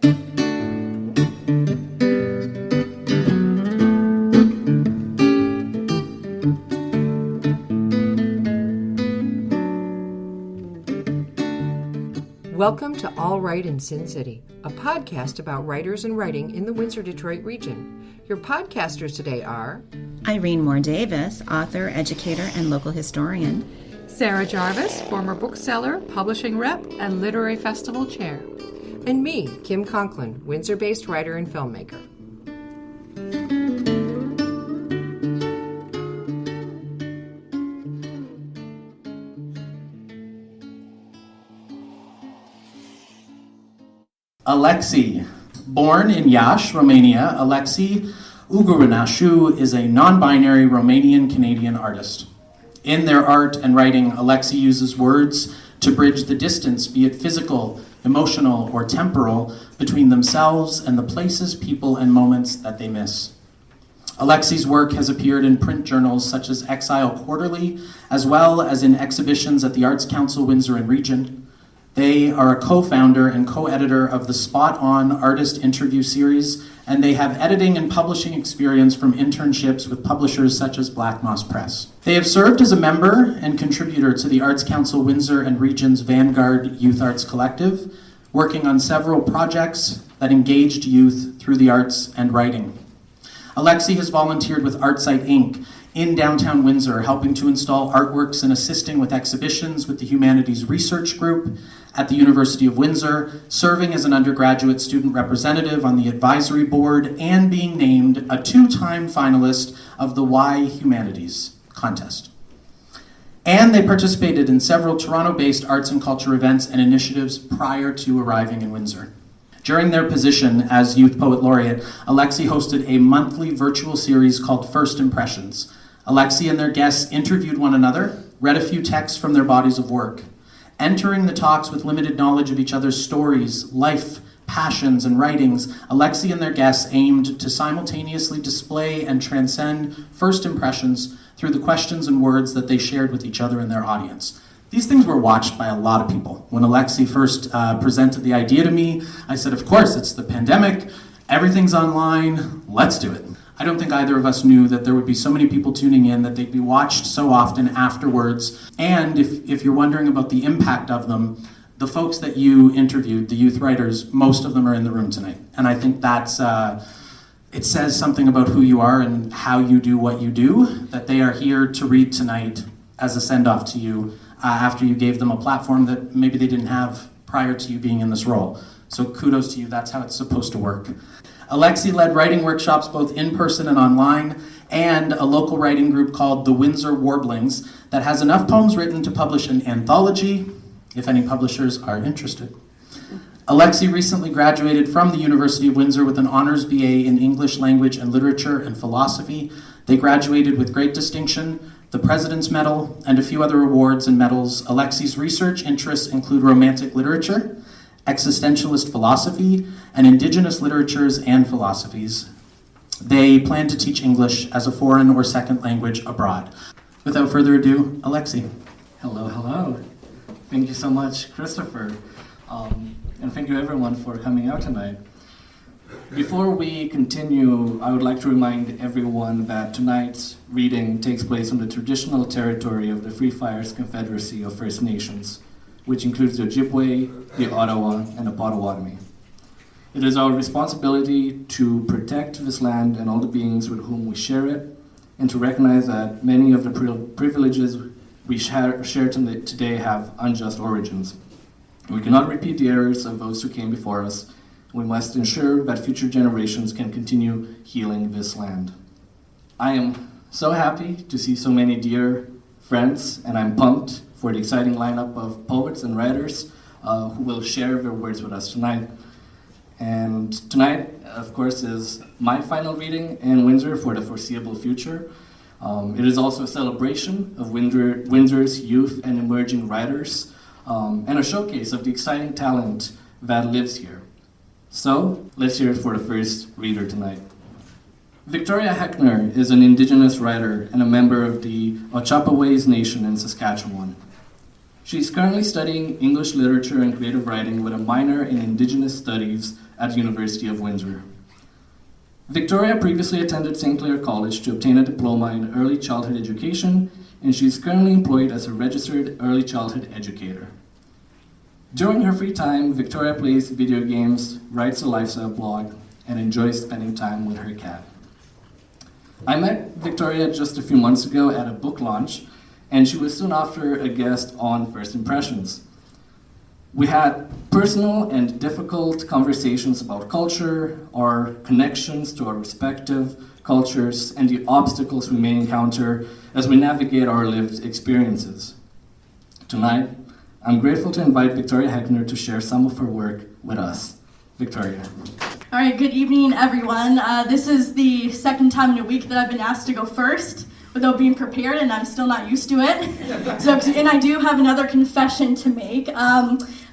Welcome to All Right in Sin City, a podcast about writers and writing in the Windsor-Detroit region. Your podcasters today are Irene Moore-Davis, author, educator, and local historian. Sarah Gervais, former bookseller, publishing rep, and literary festival chair. and me, Kim Conklin, Windsor-based writer and filmmaker. Alexei. Born in Iași, Romania, Alexei Ungurenaşu is a non-binary Romanian-Canadian artist. In their art and writing, Alexei uses words to bridge the distance, be it physical, emotional, or temporal, between themselves and the places, people, and moments that they miss. Alexei's work has appeared in print journals such as Exile Quarterly, as well as in exhibitions at the Arts Council Windsor and Region. They are a co-founder and co-editor of the Spot On Artist Interview Series, and they have editing and publishing experience from internships with publishers such as Black Moss Press. They have served as a member and contributor to the Arts Council Windsor and Region's Vanguard Youth Arts Collective, working on several projects that engaged youth through the arts and writing. Alexei has volunteered with ArtSite Inc. in downtown Windsor, helping to install artworks and assisting with exhibitions with the Humanities Research Group at the University of Windsor, serving as an undergraduate student representative on the advisory board, and being named a two-time finalist of the Y Humanities contest. And they participated in several Toronto-based arts and culture events and initiatives prior to arriving in Windsor. During their position as Youth Poet Laureate, Alexei hosted a monthly virtual series called First Impressions. Alexei and their guests interviewed one another, read a few texts from their bodies of work. Entering the talks with limited knowledge of each other's stories, life, passions, and writings, Alexei and their guests aimed to simultaneously display and transcend first impressions through the questions and words that they shared with each other and their audience. These things were watched by a lot of people. When Alexei first presented the idea to me, I said, of course, it's the pandemic, everything's online, let's do it. I don't think either of us knew that there would be so many people tuning in, that they'd be watched so often afterwards. And if you're wondering about the impact of them, the folks that you interviewed, the youth writers, most of them are in the room tonight. And I think that's, it says something about who you are and how you do what you do, that they are here to read tonight as a send-off to you after you gave them a platform that maybe they didn't have prior to you being in this role. So kudos to you, that's how it's supposed to work. Alexei led writing workshops both in person and online, and a local writing group called the Windsor Warblings that has enough poems written to publish an anthology, if any publishers are interested. Alexei recently graduated from the University of Windsor with an honors BA in English Language and Literature and Philosophy. They graduated with great distinction, the President's Medal, and a few other awards and medals. Alexei's research interests include romantic literature, existentialist philosophy, and indigenous literatures and philosophies. They plan to teach English as a foreign or second language abroad. Without further ado, Alexei. Hello, hello. Thank you so much, Christopher. And thank you everyone for coming out tonight. Before we continue, I would like to remind everyone that tonight's reading takes place on the traditional territory of the Free Fires Confederacy of First Nations, which includes the Ojibwe, the Ottawa, and the Potawatomi. It is our responsibility to protect this land and all the beings with whom we share it, and to recognize that many of the privileges we share today have unjust origins. We cannot repeat the errors of those who came before us. We must ensure that future generations can continue healing this land. I am so happy to see so many dear friends, and I'm pumped for the exciting lineup of poets and writers who will share their words with us tonight. And tonight, of course, is my final reading in Windsor for the foreseeable future. It is also a celebration of Windsor's youth and emerging writers, and a showcase of the exciting talent that lives here. So, let's hear it for the first reader tonight. Victoria Hecnar is an Indigenous writer and a member of the Ojibwe Nation in Saskatchewan. She's currently studying English literature and creative writing with a minor in Indigenous Studies at the University of Windsor. Victoria previously attended St. Clair College to obtain a diploma in early childhood education, and she's currently employed as a registered early childhood educator. During her free time, Victoria plays video games, writes a lifestyle blog, and enjoys spending time with her cat. I met Victoria just a few months ago at a book launch, and she was soon after a guest on First Impressions. We had personal and difficult conversations about culture, our connections to our respective cultures, and the obstacles we may encounter as we navigate our lived experiences. Tonight, I'm grateful to invite Victoria Hecnar to share some of her work with us. Victoria. All right, good evening, everyone. This is the second time in a week that I've been asked to go first without being prepared, and I'm still not used to it. And I do have another confession to make.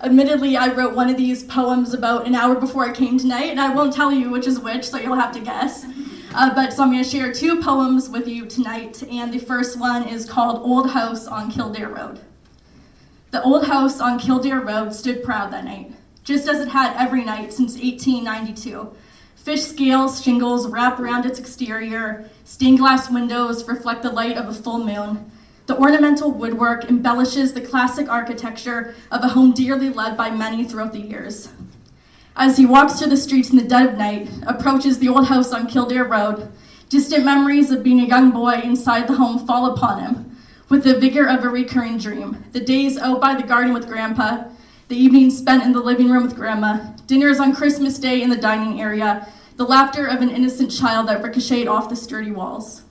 Admittedly, I wrote one of these poems about an hour before I came tonight, and I won't tell you which is which, so you'll have to guess. So I'm going to share two poems with you tonight, and the first one is called Old House on Kildare Road. The old house on Kildare Road stood proud that night, just as it had every night since 1892. Fish scales, shingles wrap around its exterior, stained glass windows reflect the light of a full moon. The ornamental woodwork embellishes the classic architecture of a home dearly loved by many throughout the years. As he walks through the streets in the dead of night, approaches the old house on Kildare Road, distant memories of being a young boy inside the home fall upon him, with the vigor of a recurring dream. The days out by the garden with Grandpa, the evenings spent in the living room with Grandma, dinners on Christmas Day in the dining area, the laughter of an innocent child that ricocheted off the sturdy walls.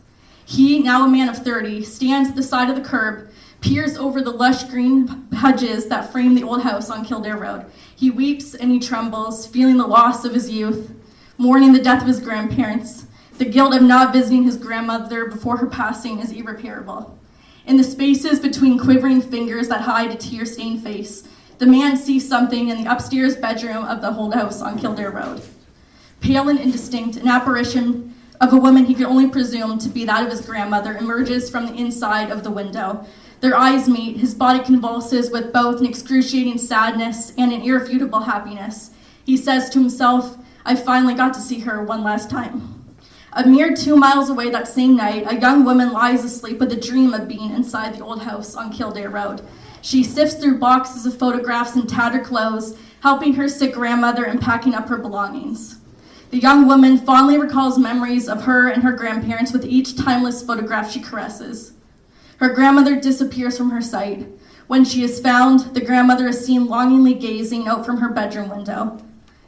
He, now a man of 30, stands at the side of the curb, peers over the lush green hedges that frame the old house on Kildare Road. He weeps and he trembles, feeling the loss of his youth, mourning the death of his grandparents. The guilt of not visiting his grandmother before her passing is irreparable. In the spaces between quivering fingers that hide a tear-stained face, the man sees something in the upstairs bedroom of the old house on Kildare Road. Pale and indistinct, an apparition of a woman he could only presume to be that of his grandmother emerges from the inside of the window. Their eyes meet, his body convulses with both an excruciating sadness and an irrefutable happiness. He says to himself, I finally got to see her one last time. A mere 2 miles away that same night, a young woman lies asleep with a dream of being inside the old house on Kildare Road. She sifts through boxes of photographs and tattered clothes, helping her sick grandmother and packing up her belongings. The young woman fondly recalls memories of her and her grandparents with each timeless photograph she caresses. Her grandmother disappears from her sight. When she is found, the grandmother is seen longingly gazing out from her bedroom window.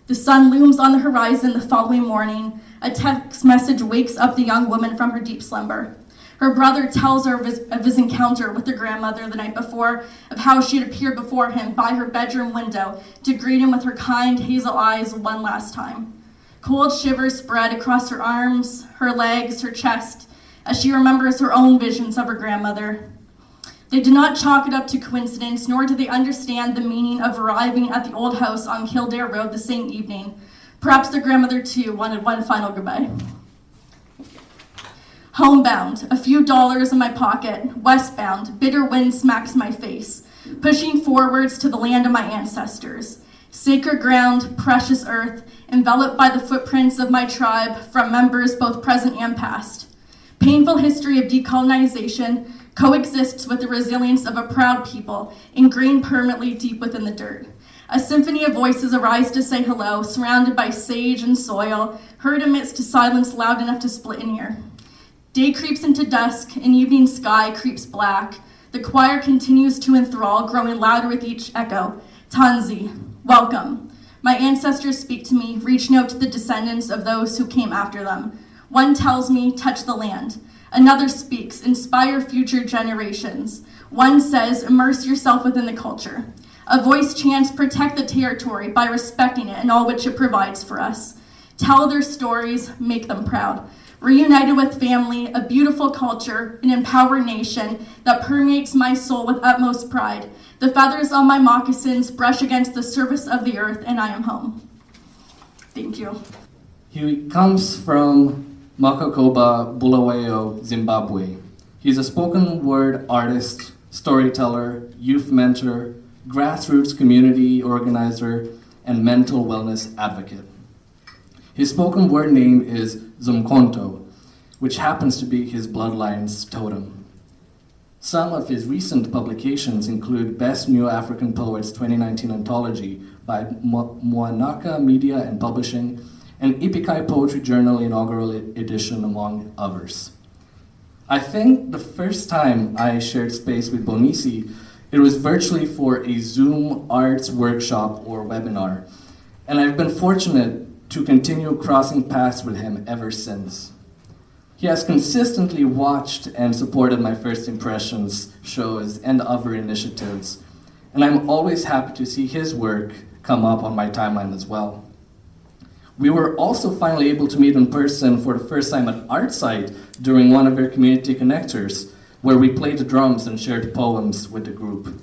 The sun looms on the horizon the following morning. A text message wakes up the young woman from her deep slumber. Her brother tells her of his encounter with her grandmother the night before, of how she had appeared before him by her bedroom window to greet him with her kind hazel eyes one last time. Cold shivers spread across her arms, her legs, her chest, as she remembers her own visions of her grandmother. They do not chalk it up to coincidence, nor do they understand the meaning of arriving at the old house on Kildare Road the same evening. Perhaps their grandmother, too, wanted one final goodbye. Homebound, a few dollars in my pocket. Westbound, bitter wind smacks my face, pushing forwards to the land of my ancestors. Sacred ground, precious earth, enveloped by the footprints of my tribe from members both present and past. Painful history of decolonization coexists with the resilience of a proud people, ingrained permanently deep within the dirt. A symphony of voices arise to say hello, surrounded by sage and soil, heard amidst a silence loud enough to split an ear. Day creeps into dusk, an evening sky creeps black. The choir continues to enthrall, growing louder with each echo. Tanzi, welcome. My ancestors speak to me, reaching out to the descendants of those who came after them. One tells me, touch the land. Another speaks, inspire future generations. One says, immerse yourself within the culture. A voice chants, protect the territory by respecting it and all which it provides for us. Tell their stories, make them proud. Reunited with family, a beautiful culture, an empowered nation that permeates my soul with utmost pride. The feathers on my moccasins brush against the surface of the earth, and I am home. Thank you. He comes from Makakoba, Bulawayo, Zimbabwe. He's a spoken word artist, storyteller, youth mentor, grassroots community organizer, and mental wellness advocate. His spoken word name is Zokhonto, which happens to be his bloodline's totem. Some of his recent publications include Best New African Poets 2019 Anthology by Moanaka Media and Publishing, and Ipikai Poetry Journal inaugural edition, among others. I think the first time I shared space with Mbonisi, it was virtually for a Zoom arts workshop or webinar, and I've been fortunate to continue crossing paths with him ever since. He has consistently watched and supported my First Impressions shows and other initiatives, and I'm always happy to see his work come up on my timeline as well. We were also finally able to meet in person for the first time at Artside during one of our community connectors, where we played the drums and shared poems with the group.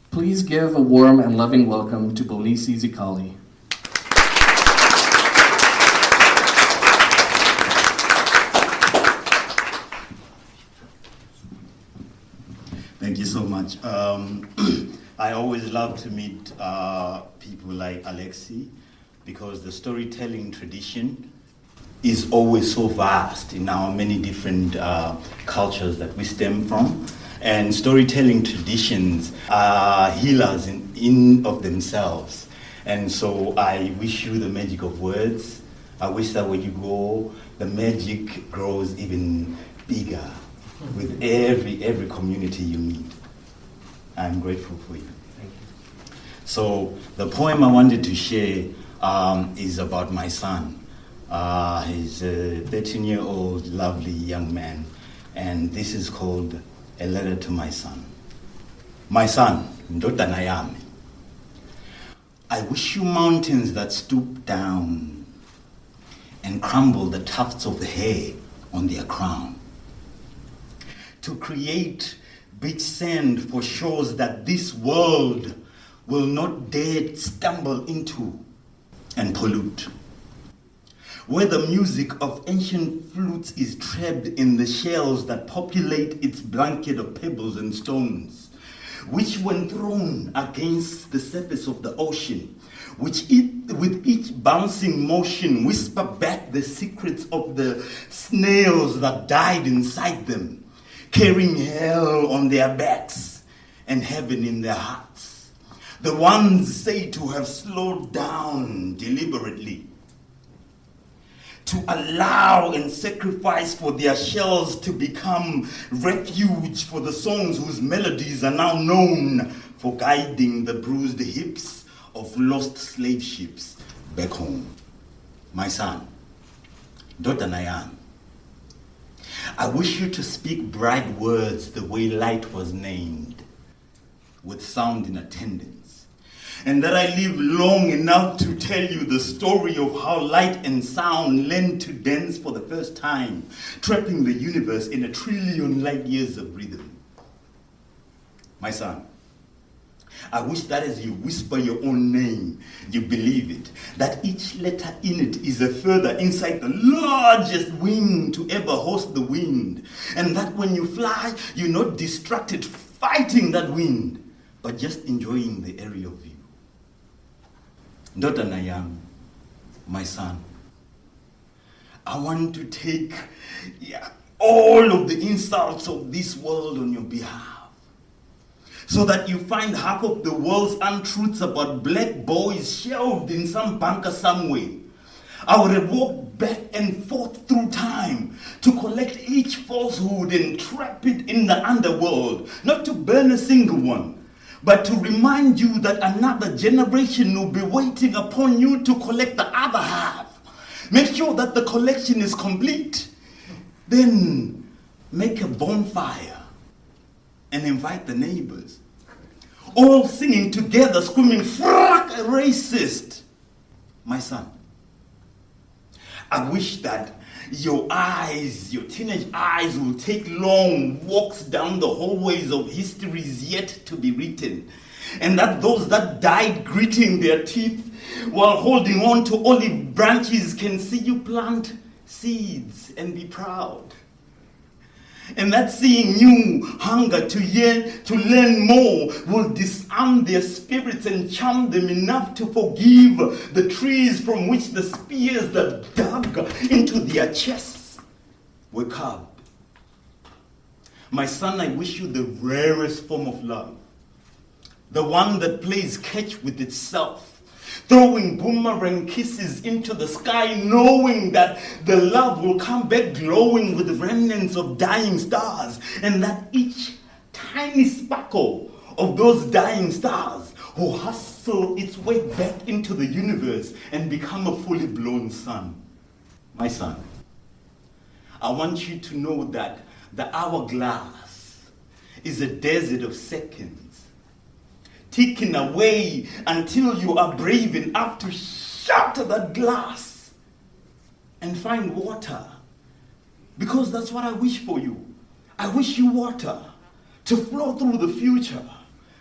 Please give a warm and loving welcome to Mbonisi Zikhali. Thank you so much. I always love to meet people like Alexei, because the storytelling tradition is always so vast in our many different cultures that we stem from. And storytelling traditions are healers in of themselves. And so I wish you the magic of words. I wish that when you go, the magic grows even bigger with every community you meet. I'm grateful for you. Thank you. So the poem I wanted to share is about my son. He's a 13-year-old lovely young man, and this is called A Letter to My Son. My son, ndodana yami, I wish you mountains that stoop down and crumble the tufts of hair on their crown, to create beach sand for shores that this world will not dare stumble into and pollute, where the music of ancient flutes is trapped in the shells that populate its blanket of pebbles and stones, which when thrown against the surface of the ocean, with each bouncing motion whisper back the secrets of the snails that died inside them, carrying hell on their backs and heaven in their hearts. The ones said to have slowed down deliberately, to allow and sacrifice for their shells to become refuge for the songs whose melodies are now known for guiding the bruised hips of lost slave ships back home. My son, daughter Nayan, I wish you to speak bright words the way light was named, with sound in attendance, and that I live long enough to tell you the story of how light and sound learned to dance for the first time, trapping the universe in 1 trillion light years of rhythm. My son, I wish that as you whisper your own name, you believe it, that each letter in it is a feather inside the largest wing to ever host the wind, and that when you fly, you're not distracted fighting that wind, but just enjoying the aerial view. Daughter Nayam, my son, I want to take all of the insults of this world on your behalf, so that you find half of the world's untruths about black boys shelved in some bunker somewhere. I would have walked back and forth through time to collect each falsehood and trap it in the underworld, not to burn a single one, but to remind you that another generation will be waiting upon you to collect the other half. Make sure that the collection is complete. Then make a bonfire and invite the neighbors, all singing together, screaming, "Fuck a racist!" My son, I wish that your teenage eyes will take long walks down the hallways of histories yet to be written, and that those that died gritting their teeth while holding on to olive branches can see you plant seeds and be proud. And that seeing new hunger to yearn, to learn more will disarm their spirits and charm them enough to forgive the trees from which the spears that dug into their chests were carved. My son, I wish you the rarest form of love. The one that plays catch with itself, throwing boomerang kisses into the sky, knowing that the love will come back glowing with remnants of dying stars, and that each tiny sparkle of those dying stars will hustle its way back into the universe and become a fully blown sun. My son, I want you to know that the hourglass is a desert of seconds, ticking away until you are brave enough to shatter that glass and find water. Because that's what I wish for you. I wish you water to flow through the future,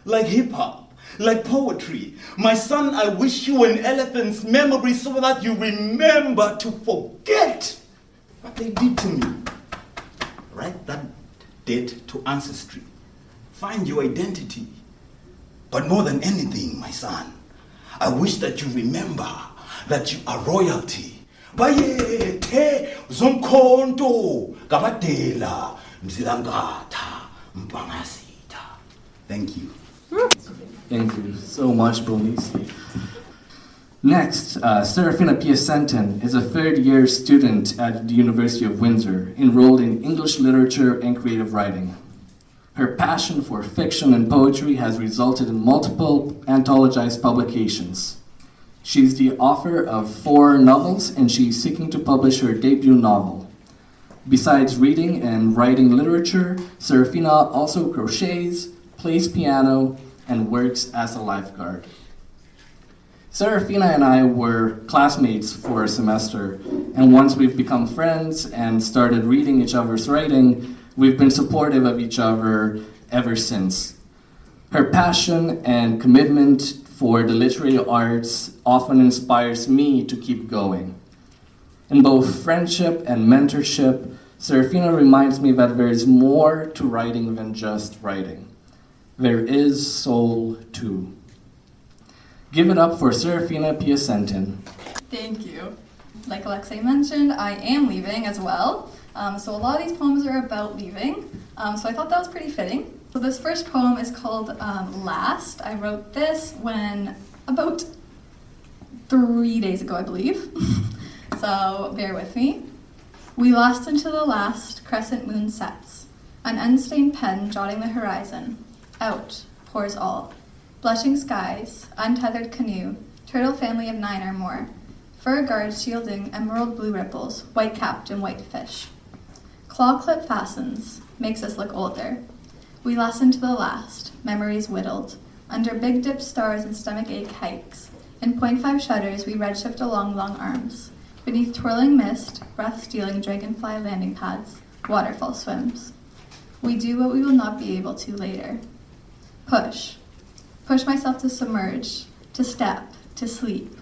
like hip-hop, like poetry. My son, I wish you an elephant's memory so that you remember to forget what they did to me. Write that debt to ancestry. Find your identity. But more than anything, my son, I wish that you remember that you are royalty. Bayethe Zokhonto Gabatela Mzilangata Mpangasita. Thank you. Thank you so much, Mbonisi. Next, Serafina Piasentin is a third-year student at the University of Windsor, enrolled in English literature and creative writing. Her passion for fiction and poetry has resulted in multiple anthologized publications. She's the author of 4 novels, and she's seeking to publish her debut novel. Besides reading and writing literature, Serafina also crochets, plays piano, and works as a lifeguard. Serafina and I were classmates for a semester, and once we've become friends and started reading each other's writing, we've been supportive of each other ever since. Her passion and commitment for the literary arts often inspires me to keep going. In both friendship and mentorship, Serafina reminds me that there is more to writing than just writing. There is soul too. Give it up for Serafina Piasentin. Thank you. Like Alexei mentioned, I am leaving as well. So a lot of these poems are about leaving. So I thought that was pretty fitting. So this first poem is called Last. I wrote this about 3 days ago, I believe. So bear with me. We lost into the last crescent moon sets, an unstained pen jotting the horizon. Out pours all. Blushing skies, untethered canoe, turtle family of 9 or more, fur guards shielding emerald blue ripples, white-capped and white fish. Claw clip fastens, makes us look older. We lost into the last, memories whittled, under big dip stars and stomach ache hikes. In 0.5 shutters, we redshift along long arms. Beneath twirling mist, breath-stealing dragonfly landing pads, waterfall swims. We do what we will not be able to later. Push. Push myself to submerge, to step, to sleep.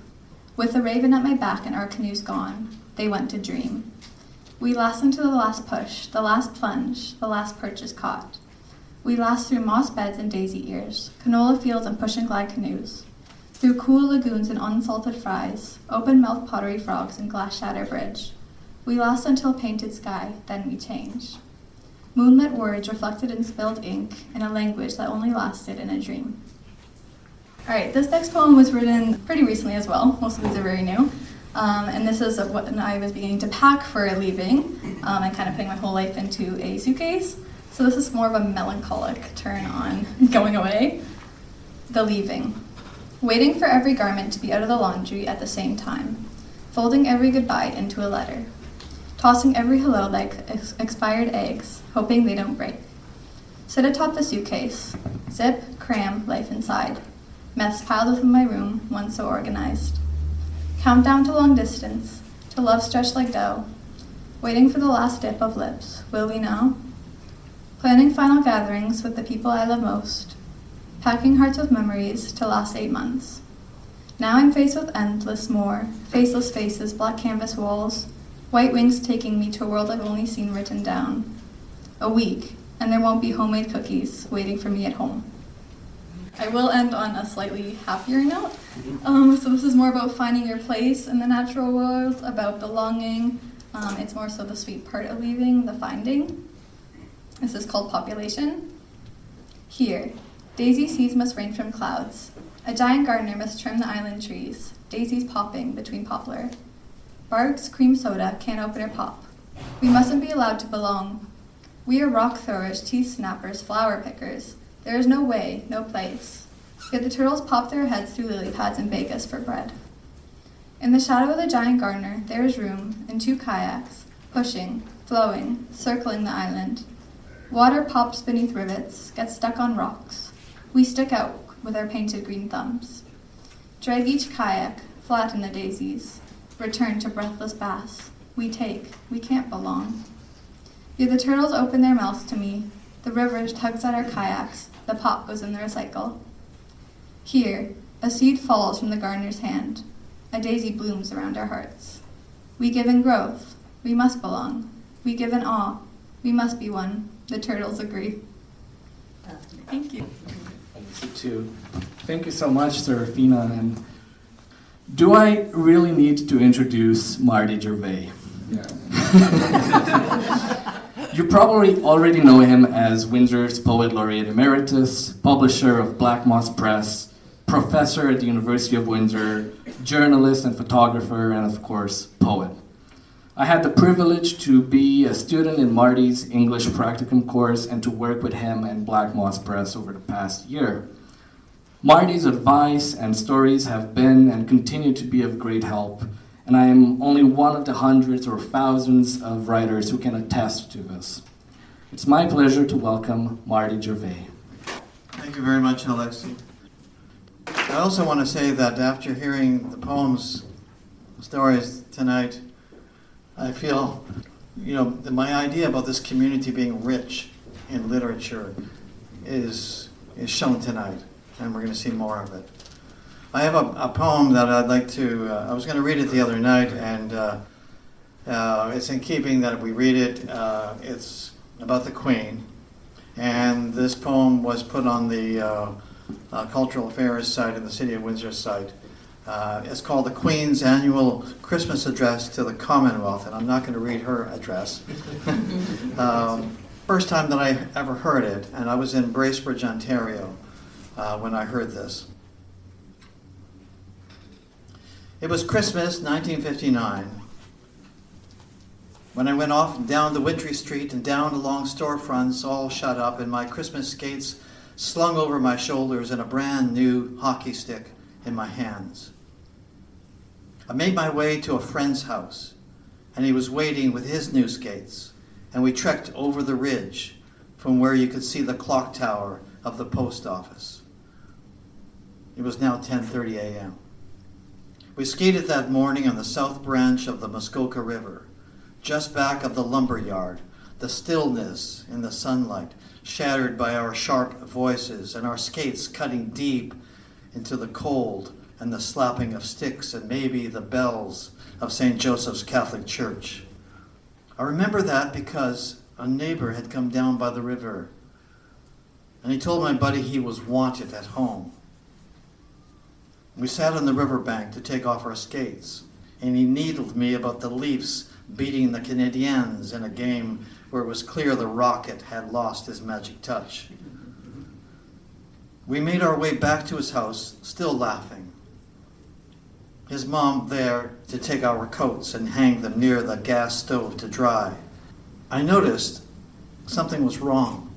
With the raven at my back and our canoes gone, they went to dream. We last into the last push, the last plunge, the last perch is caught. We last through moss beds and daisy ears, canola fields and push and glide canoes. Through cool lagoons and unsalted fries, open-mouthed pottery frogs and glass shatter bridge. We last until painted sky, then we change. Moonlit words reflected in spilled ink in a language that only lasted in a dream. All right, this next poem was written pretty recently as well. Most of these are very new. And this is what I was beginning to pack for leaving and kind of putting my whole life into a suitcase. So this is more of a melancholic turn on going away. The leaving. Waiting for every garment to be out of the laundry at the same time. Folding every goodbye into a letter. Tossing every hello like expired eggs, hoping they don't break. Sit atop the suitcase. Zip, cram, life inside. Mess piled within my room, once so organized. Countdown to long distance, to love stretched like dough. Waiting for the last dip of lips, will we know? Planning final gatherings with the people I love most. Packing hearts with memories to last 8 months. Now I'm faced with endless more, faceless faces, black canvas walls, white wings taking me to a world I've only seen written down. a week, and there won't be homemade cookies waiting for me at home. I will end on a slightly happier note. So this is more about finding your place in the natural world, about belonging. It's more so the sweet part of leaving, the finding. This is called population. Here, daisy seeds must rain from clouds. A giant gardener must trim the island trees, daisies popping between poplar. Barks, cream soda, can't open or pop. We mustn't be allowed to belong. We are rock throwers, teeth snappers, flower pickers. There is no way, no place. Yet the turtles pop their heads through lily pads and beg us for bread. In the shadow of the giant gardener, there is room, and 2 kayaks, pushing, flowing, circling the island. Water pops beneath rivets, gets stuck on rocks. We stick out with our painted green thumbs. Drag each kayak, flatten the daisies. Return to breathless bass. We take, we can't belong. Yet the turtles open their mouths to me. The river tugs at our kayaks. The pop goes in the recycle. Here, a seed falls from the gardener's hand. A daisy blooms around our hearts. We give in growth. We must belong. We give in awe. We must be one. The turtles agree. Thank you. Thank you so much, Serafina. And do I really need to introduce Marty Gervais? Yeah. You probably already know him as Windsor's Poet Laureate Emeritus, publisher of Black Moss Press, professor at the University of Windsor, journalist and photographer, and of course, poet. I had the privilege to be a student in Marty's English practicum course and to work with him and Black Moss Press over the past year. Marty's advice and stories have been and continue to be of great help, and I am only one of the hundreds or thousands of writers who can attest to this. It's my pleasure to welcome Marty Gervais. Thank you very much, Alexei. I also want to say that after hearing the poems, stories tonight, I feel, that my idea about this community being rich in literature is shown tonight, and we're going to see more of it. I have a poem that I'd like to, I was going to read it the other night, and it's in keeping that we read it. It's about the Queen, and this poem was put on the Cultural Affairs site in the City of Windsor site. It's called The Queen's Annual Christmas Address to the Commonwealth, and I'm not going to read her address. First time that I ever heard it, and I was in Bracebridge, Ontario, when I heard this. It was Christmas, 1959, when I went off down the wintry street and down along storefronts all shut up and my Christmas skates slung over my shoulders and a brand new hockey stick in my hands. I made my way to a friend's house, and he was waiting with his new skates, and we trekked over the ridge from where you could see the clock tower of the post office. It was now 10:30 a.m. We skated that morning on the south branch of the Muskoka River, just back of the lumber yard, the stillness in the sunlight, shattered by our sharp voices and our skates cutting deep into the cold and the slapping of sticks and maybe the bells of St. Joseph's Catholic Church. I remember that because a neighbor had come down by the river, and he told my buddy he was wanted at home. We sat on the riverbank to take off our skates, and he needled me about the Leafs beating the Canadiens in a game where it was clear the Rocket had lost his magic touch. We made our way back to his house, still laughing. His mom there to take our coats and hang them near the gas stove to dry. I noticed something was wrong.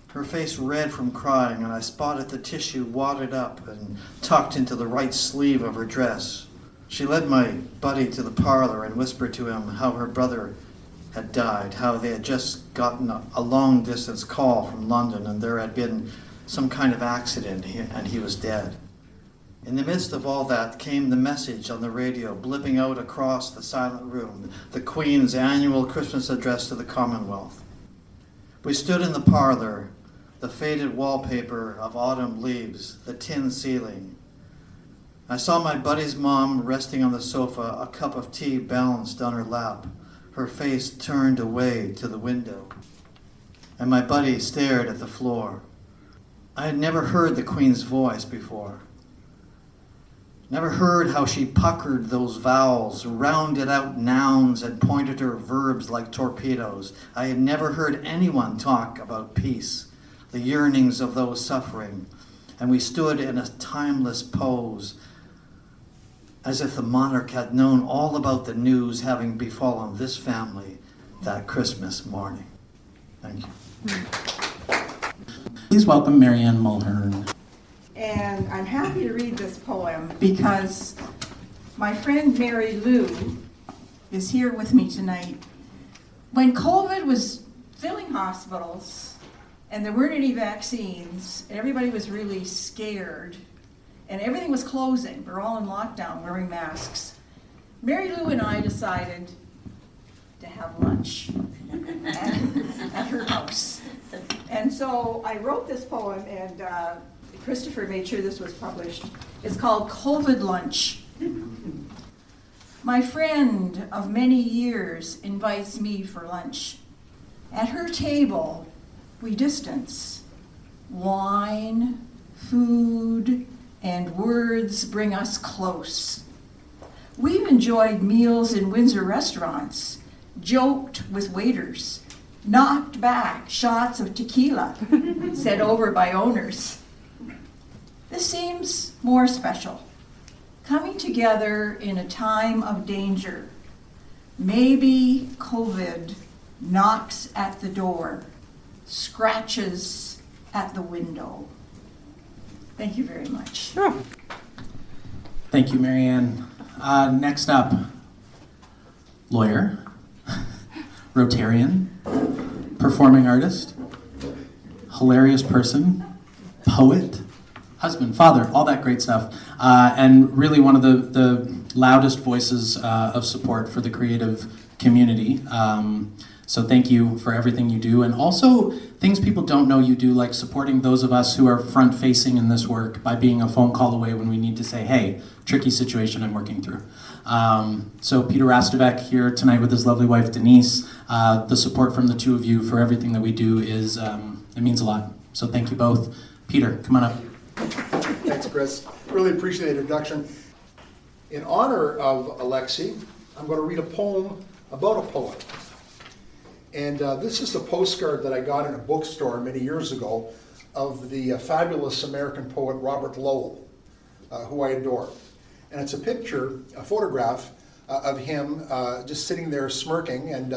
Her face red from crying, and I spotted the tissue wadded up and tucked into the right sleeve of her dress. She led my buddy to the parlor and whispered to him how her brother had died, how they had just gotten a long-distance call from London, and there had been some kind of accident, and he was dead. In the midst of all that came the message on the radio, blipping out across the silent room, the Queen's annual Christmas address to the Commonwealth. We stood in the parlor, the faded wallpaper of autumn leaves, the tin ceiling. I saw my buddy's mom resting on the sofa, a cup of tea balanced on her lap, her face turned away to the window. and my buddy stared at the floor. I had never heard the Queen's voice before. Never heard how she puckered those vowels, rounded out nouns, and pointed her verbs like torpedoes. I had never heard anyone talk about peace, the yearnings of those suffering, and we stood in a timeless pose, as if the monarch had known all about the news having befallen this family that Christmas morning. Thank you. Please welcome Marianne Mulhern. And I'm happy to read this poem because my friend Mary Lou is here with me tonight. When COVID was filling hospitals and there weren't any vaccines and everybody was really scared and everything was closing, we're all in lockdown wearing masks, Mary Lou and I decided to have lunch at her house. And so I wrote this poem, and Christopher made sure this was published. It's called COVID Lunch. My friend of many years invites me for lunch. At her table, we distance. Wine, food, and words bring us close. We've enjoyed meals in Windsor restaurants, joked with waiters, knocked back shots of tequila sent over by owners. This seems more special, coming together in a time of danger. Maybe COVID knocks at the door, scratches at the window. Thank you very much. Thank you, Marianne. Next up, lawyer, Rotarian, performing artist, hilarious person, poet, husband, father, all that great stuff, and really one of the loudest voices of support for the creative community. So thank you for everything you do, and also things people don't know you do, like supporting those of us who are front-facing in this work by being a phone call away when we need to say, hey, tricky situation I'm working through. So Peter Hrastovec here tonight with his lovely wife Denise. The support from the two of you for everything that we do is, it means a lot. So thank you both. Peter, come on up. Thanks, Chris. Really appreciate the introduction. In honor of Alexei, I'm going to read a poem about a poet. And this is a postcard that I got in a bookstore many years ago of the fabulous American poet Robert Lowell, who I adore. And it's a picture, a photograph of him just sitting there smirking and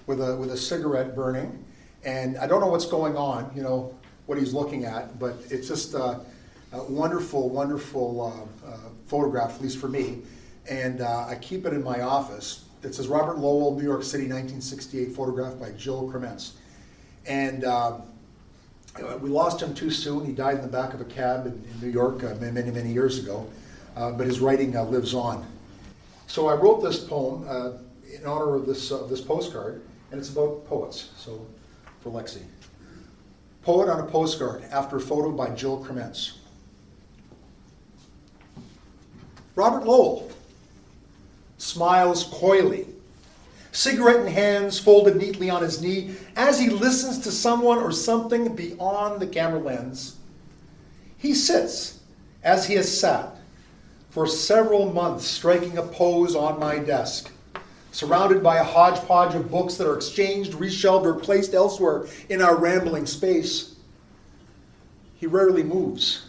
with a cigarette burning. And I don't know what's going on, you know, what he's looking at, but it's just a wonderful, wonderful photograph, at least for me. And I keep it in my office. It says Robert Lowell, New York City, 1968, photographed by Jill Crements. And we lost him too soon. He died in the back of a cab in New York many, many years ago. But his writing lives on. So I wrote this poem in honor of this postcard, and it's about poets, so for Lexi. Poet on a postcard, after a photo by Jill Crements. Robert Lowell smiles coyly, cigarette in hands folded neatly on his knee, as he listens to someone or something beyond the camera lens. He sits, as he has sat, for several months, striking a pose on my desk, surrounded by a hodgepodge of books that are exchanged, reshelved, or placed elsewhere in our rambling space. He rarely moves.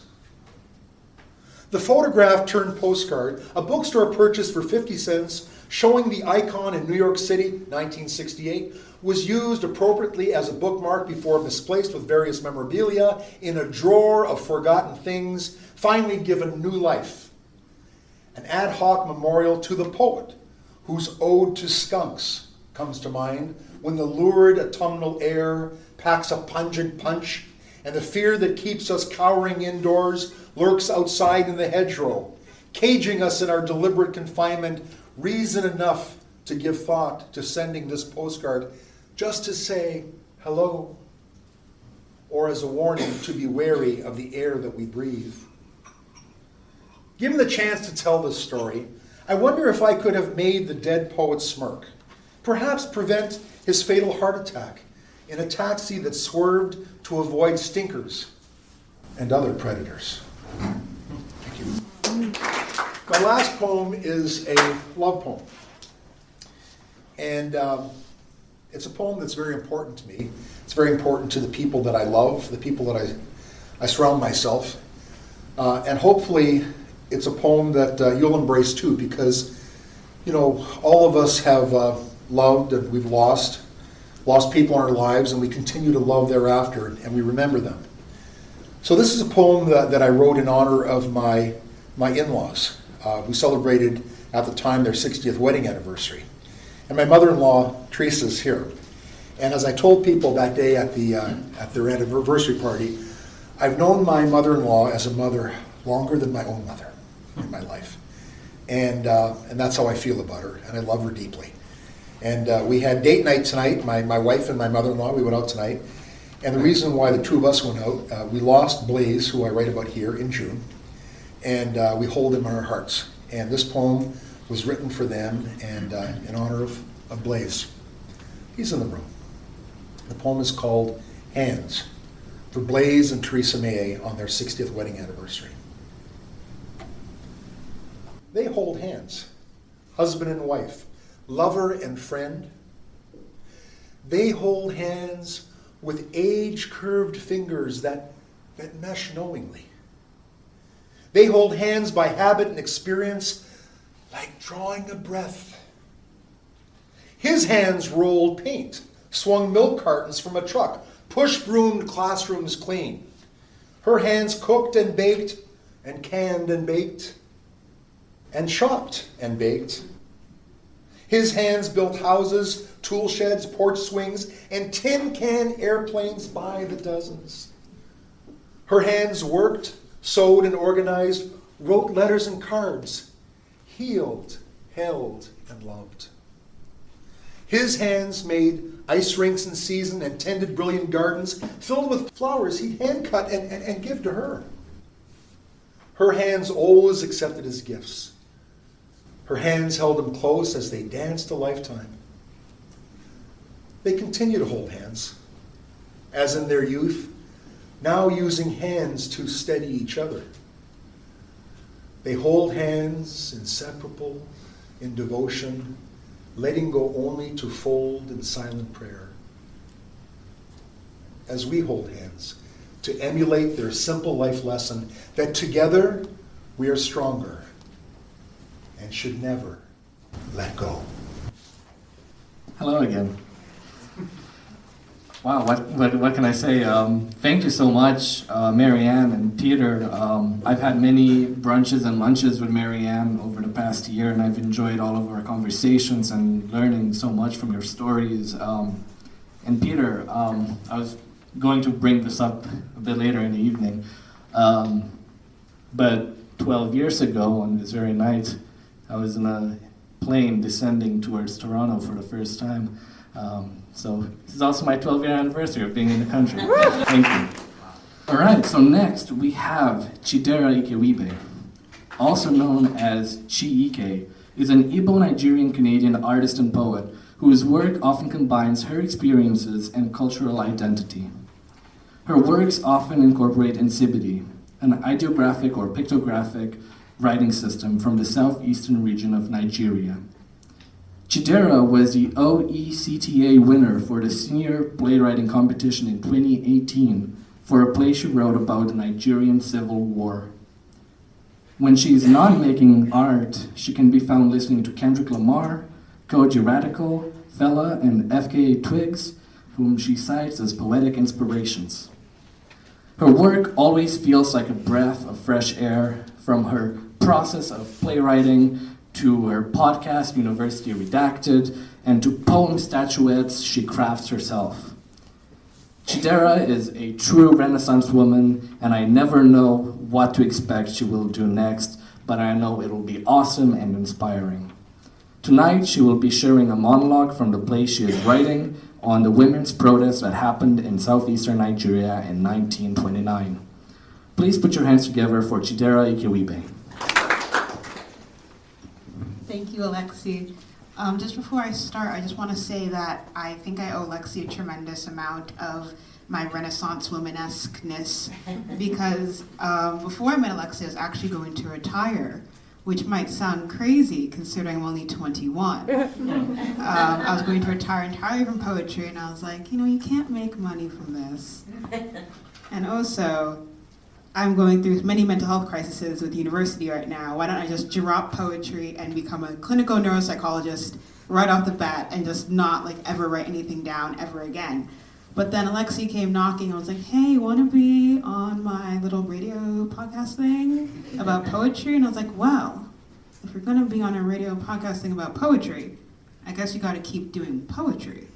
The photograph turned postcard, a bookstore purchase for 50 cents, showing the icon in New York City, 1968, was used appropriately as a bookmark before misplaced with various memorabilia in a drawer of forgotten things, finally given new life. An ad hoc memorial to the poet, whose ode to skunks comes to mind when the lurid autumnal air packs a pungent punch, and the fear that keeps us cowering indoors lurks outside in the hedgerow, caging us in our deliberate confinement, reason enough to give thought to sending this postcard just to say hello, or as a warning to be wary of the air that we breathe. Given the chance to tell this story, I wonder if I could have made the dead poet smirk, perhaps prevent his fatal heart attack, in a taxi that swerved to avoid stinkers and other predators. Thank you. My last poem is a love poem. And it's a poem that's very important to me. It's very important to the people that I love, the people that I surround myself. And hopefully it's a poem that you'll embrace too, because, you know, all of us have loved and we've lost people in our lives, and we continue to love thereafter, and we remember them. So this is a poem that I wrote in honor of my in-laws. We celebrated at the time their 60th wedding anniversary. And my mother-in-law, Teresa's here. And as I told people that day at their anniversary party, I've known my mother-in-law as a mother longer than my own mother in my life. And that's how I feel about her, and I love her deeply. And we had date night tonight, my wife and my mother-in-law, we went out tonight. And the reason why the two of us went out, we lost Blaze, who I write about here, in June. And we hold him in our hearts. And this poem was written for them and in honor of Blaze. He's in the room. The poem is called Hands, for Blaze and Teresa May on their 60th wedding anniversary. They hold hands, husband and wife, lover and friend. They hold hands with age-curved fingers that mesh knowingly. They hold hands by habit and experience, like drawing a breath. His hands rolled paint, swung milk cartons from a truck, push-broomed classrooms clean. Her hands cooked and baked, and canned and baked, and chopped and baked. His hands built houses, tool sheds, porch swings, and tin can airplanes by the dozens. Her hands worked, sewed and organized, wrote letters and cards, healed, held, and loved. His hands made ice rinks in season and tended brilliant gardens filled with flowers he'd hand-cut and give to her. Her hands always accepted his gifts. Her hands held him close as they danced a lifetime. They continue to hold hands, as in their youth, now using hands to steady each other. They hold hands, inseparable in devotion, letting go only to fold in silent prayer. As we hold hands, to emulate their simple life lesson that together we are stronger and should never let go. Hello again. Wow, what can I say? Thank you so much, Marianne and Peter. I've had many brunches and lunches with Marianne over the past year, and I've enjoyed all of our conversations and learning so much from your stories. And Peter, I was going to bring this up a bit later in the evening, but 12 years ago on this very night, I was in a plane descending towards Toronto for the first time. So this is also my 12-year anniversary of being in the country. Thank you. All right, so next we have Chidera Ikewibe, also known as Chi Ike, is an Igbo-Nigerian-Canadian artist and poet whose work often combines her experiences and cultural identity. Her works often incorporate Nsibidi, an ideographic or pictographic writing system from the southeastern region of Nigeria. Chidera was the OECTA winner for the senior playwriting competition in 2018 for a play she wrote about the Nigerian Civil War. When she is not making art, she can be found listening to Kendrick Lamar, Koji Radical, Fela, and FKA Twigs, whom she cites as poetic inspirations. Her work always feels like a breath of fresh air, from her process of playwriting to her podcast, University Redacted, and to poem statuettes she crafts herself. Chidera is a true Renaissance woman, and I never know what to expect she will do next, but I know it will be awesome and inspiring. Tonight, she will be sharing a monologue from the play she is writing on the women's protest that happened in southeastern Nigeria in 1929. Please put your hands together for Chidera Ikewibe. Thank you, Alexei. Just before I start, I just want to say that I think I owe Alexei a tremendous amount of my Renaissance woman-esque-ness because before I met Alexei, I was actually going to retire, which might sound crazy considering I'm only 21. I was going to retire entirely from poetry, and I was like, you can't make money from this. And also, I'm going through many mental health crises with the university right now. Why don't I just drop poetry and become a clinical neuropsychologist right off the bat and just not ever write anything down ever again? But then Alexei came knocking and was like, hey, you want to be on my little radio podcast thing about poetry? And I was like, well, if you're going to be on a radio podcast thing about poetry, I guess you got to keep doing poetry.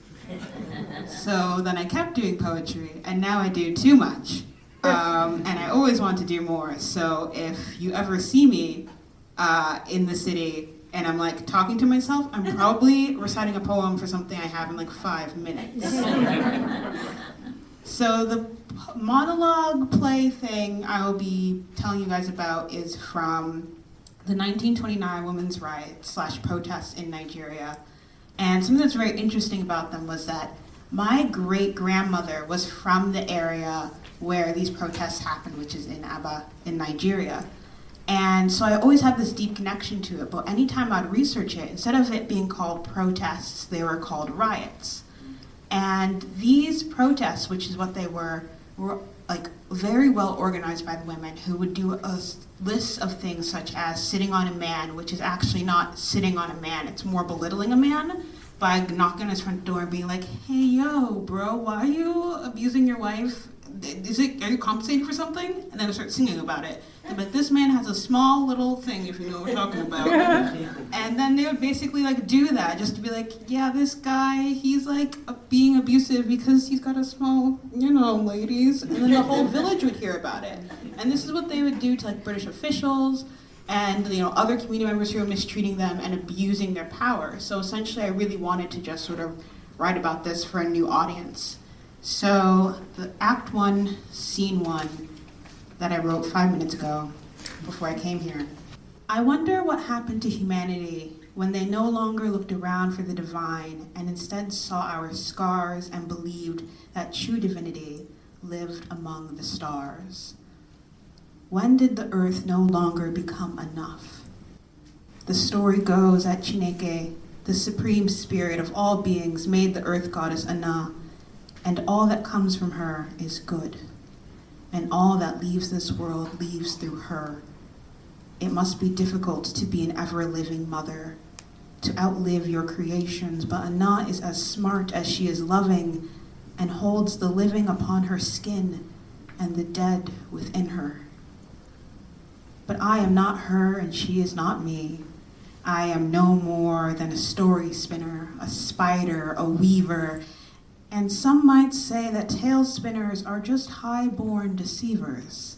So then I kept doing poetry, and now I do too much. And I always want to do more. So if you ever see me in the city and I'm talking to myself, I'm probably reciting a poem for something I have in 5 minutes. So the monologue play thing I will be telling you guys about is from the 1929 women's riot / protests in Nigeria. And something that's very interesting about them was that my great-grandmother was from the area where these protests happened, which is in Aba in Nigeria. And so I always had this deep connection to it, but anytime I'd research it, instead of it being called protests, they were called riots. And these protests, which is what they were very well organized by the women who would do a list of things such as sitting on a man, which is actually not sitting on a man, it's more belittling a man by knocking on his front door and being like, hey, yo, bro, why are you abusing your wife? Are you compensating for something? And then I start singing about it. But this man has a small little thing, if you know what we're talking about. And then they would basically do that, just to be like, yeah, this guy, he's being abusive because he's got a small, ladies. And then the whole village would hear about it. And this is what they would do to British officials and other community members who were mistreating them and abusing their power. So essentially I really wanted to just sort of write about this for a new audience. So the Act 1, Scene 1 that I wrote 5 minutes ago before I came here. I wonder what happened to humanity when they no longer looked around for the divine and instead saw our scars and believed that true divinity lived among the stars. When did the earth no longer become enough? The story goes that Chineke, the supreme spirit of all beings, made the earth goddess Ana, and all that comes from her is good, and all that leaves this world leaves through her. It must be difficult to be an ever-living mother, to outlive your creations, but Ana is as smart as she is loving, and holds the living upon her skin and the dead within her. But I am not her, and she is not me. I am no more than a story spinner, a spider, a weaver, and some might say that tale spinners are just high-born deceivers.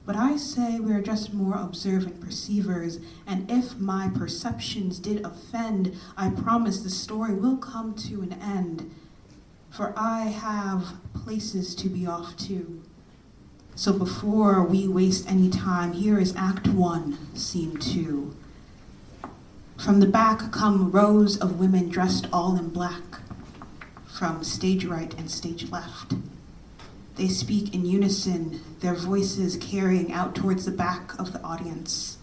But I say we are just more observant perceivers, and if my perceptions did offend, I promise the story will come to an end, for I have places to be off to. So before we waste any time, here is Act 1, Scene 2. From the back come rows of women dressed all in black, from stage right and stage left. They speak in unison, their voices carrying out towards the back of the audience.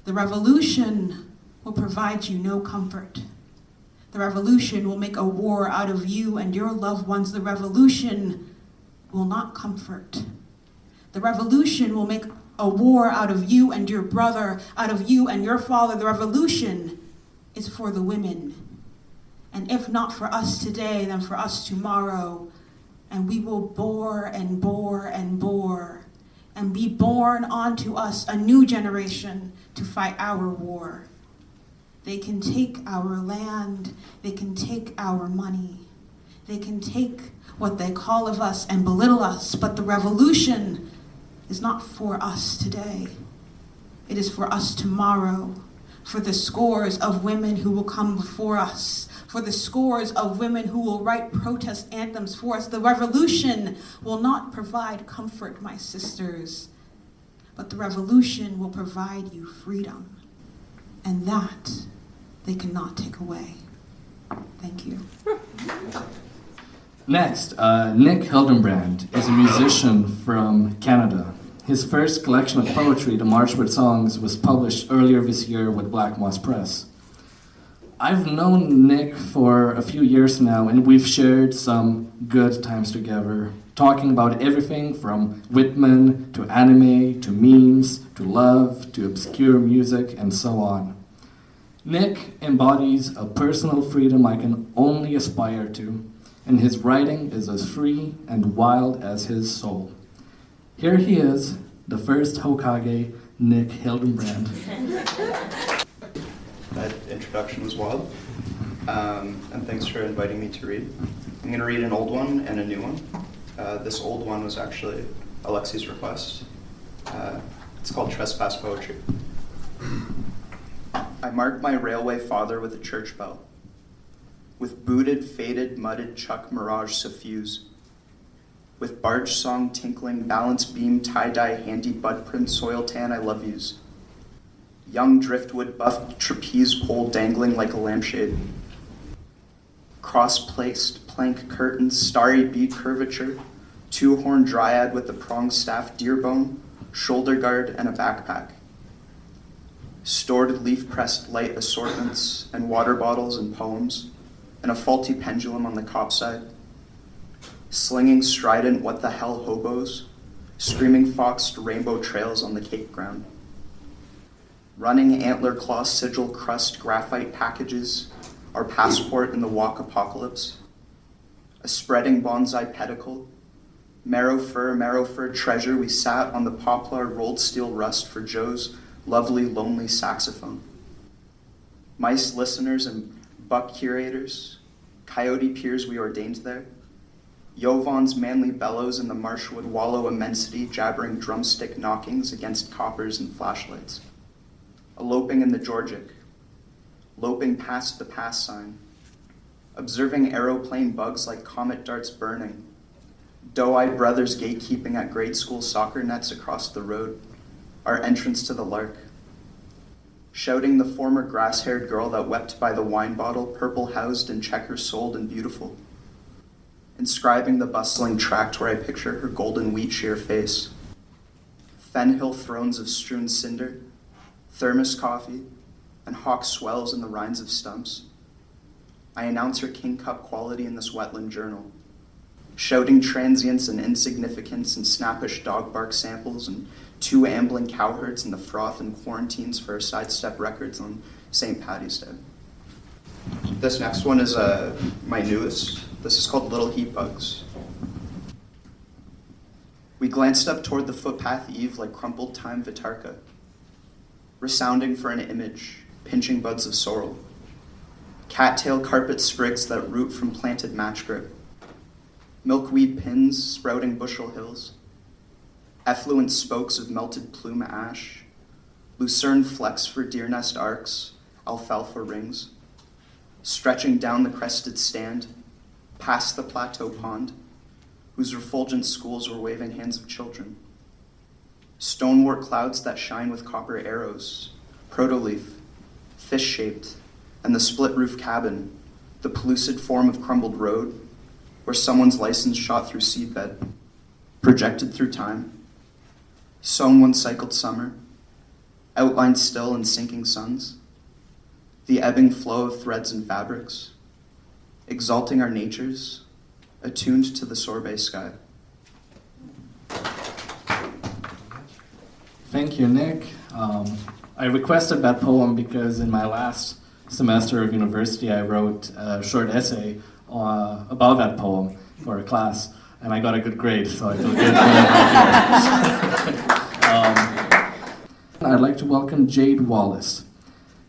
The revolution will provide you no comfort. The revolution will make a war out of you and your loved ones. The revolution will not comfort. The revolution will make a war out of you and your brother, out of you and your father. The revolution is for the women. And if not for us today, then for us tomorrow. And we will bore and bore and bore, and be born onto us a new generation to fight our war. They can take our land, they can take our money, they can take what they call of us and belittle us, but the revolution is not for us today. It is for us tomorrow, for the scores of women who will come before us, for the scores of women who will write protest anthems for us. The revolution will not provide comfort, my sisters, but the revolution will provide you freedom. And that they cannot take away. Thank you. Next, Nick Hildenbrand is a musician from Canada. His first collection of poetry, The March with Songs, was published earlier this year with Black Moss Press. I've known Nick for a few years now, and we've shared some good times together, talking about everything from Whitman to anime to memes to love to obscure music and so on. Nick embodies a personal freedom I can only aspire to, and his writing is as free and wild as his soul. Here he is, the first Hokage, Nick Hildenbrand. That introduction was wild, and thanks for inviting me to read. I'm going to read an old one and a new one. This old one was actually Alexei's request. It's called Trespass Poetry. I mark my railway father with a church bell, with booted, faded, mudded Chuck Mirage suffuse, with barge song tinkling, balance beam, tie-dye, handy butt print, soil tan, I love yous. Young driftwood buffed trapeze pole dangling like a lampshade. Cross-placed plank curtains, starry bead curvature, two-horn dryad with a pronged staff, deer bone, shoulder guard, and a backpack. Stored leaf-pressed light assortments and water bottles and poems, and a faulty pendulum on the cop side. Slinging strident what the hell hobos, screaming foxed rainbow trails on the cake ground. Running antler claw sigil crust graphite packages, our passport in the walk apocalypse. A spreading bonsai pedicle, marrow fur treasure, we sat on the poplar rolled steel rust for Joe's lovely lonely saxophone. Mice listeners and buck curators, coyote peers we ordained there. Yovon's manly bellows in the marshwood wallow immensity, jabbering drumstick knockings against coppers and flashlights. Eloping in the Georgic, loping past the pass sign, observing aeroplane bugs like comet darts burning, doe-eyed brothers gatekeeping at grade school soccer nets across the road, our entrance to the Lark, shouting the former grass-haired girl that wept by the wine bottle, purple-housed and checker-souled and beautiful, inscribing the bustling tract where I picture her golden wheat-shear face, Fenhill thrones of strewn cinder, thermos coffee, and hawk swells in the rinds of stumps. I announce her king cup quality in this wetland journal, shouting transience and insignificance and snappish dog bark samples and two ambling cowherds in the froth and quarantines for her sidestep records on St. Paddy's Day. This next one is my newest. This is called Little Heat Bugs. We glanced up toward the footpath eve like crumpled time Vitarka, resounding for an image, pinching buds of sorrel, cattail carpet sprigs that root from planted match grip, milkweed pins sprouting bushel hills, effluent spokes of melted plume ash, lucerne flecks for deer nest arcs, alfalfa rings, stretching down the crested stand, past the plateau pond, whose refulgent schools were waving hands of children, stonewort clouds that shine with copper arrows, protoleaf, fish-shaped, and the split-roof cabin, the pellucid form of crumbled road, where someone's license shot through seedbed, projected through time, sown one cycled summer, outlined still in sinking suns, the ebbing flow of threads and fabrics, exalting our natures, attuned to the sorbet sky. Thank you, Nick. I requested that poem because in my last semester of university, I wrote a short essay about that poem for a class, and I got a good grade, so I feel good. I'd like to welcome Jade Wallace.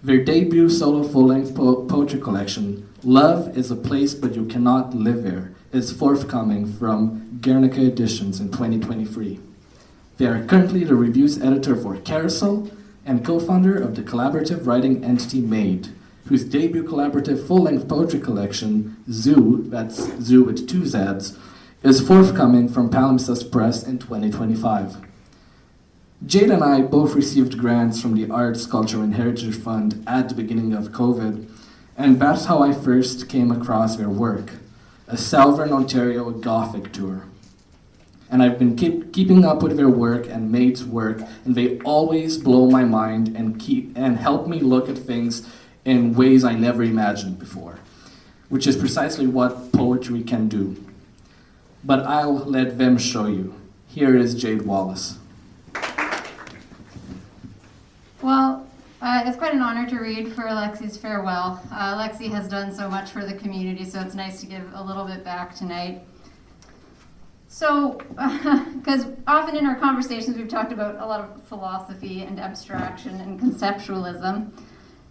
Their debut solo full-length poetry collection, Love is a Place But You Cannot Live There, is forthcoming from Guernica Editions in 2023. They are currently the reviews editor for Carousel and co-founder of the collaborative writing entity Made, whose debut collaborative full-length poetry collection, Zoo, that's Zoo with 2 Zs, is forthcoming from Palimpsest Press in 2025. Jade and I both received grants from the Arts, Culture and Heritage Fund at the beginning of COVID, and that's how I first came across their work, a Southern Ontario Gothic tour. And I've been keeping up with their work and Mate's work, and they always blow my mind and help me look at things in ways I never imagined before, which is precisely what poetry can do. But I'll let them show you. Here is Jade Wallace. Well, it's quite an honor to read for Alexei's farewell. Alexei has done so much for the community, so it's nice to give a little bit back tonight. So, because often in our conversations we've talked about a lot of philosophy and abstraction and conceptualism.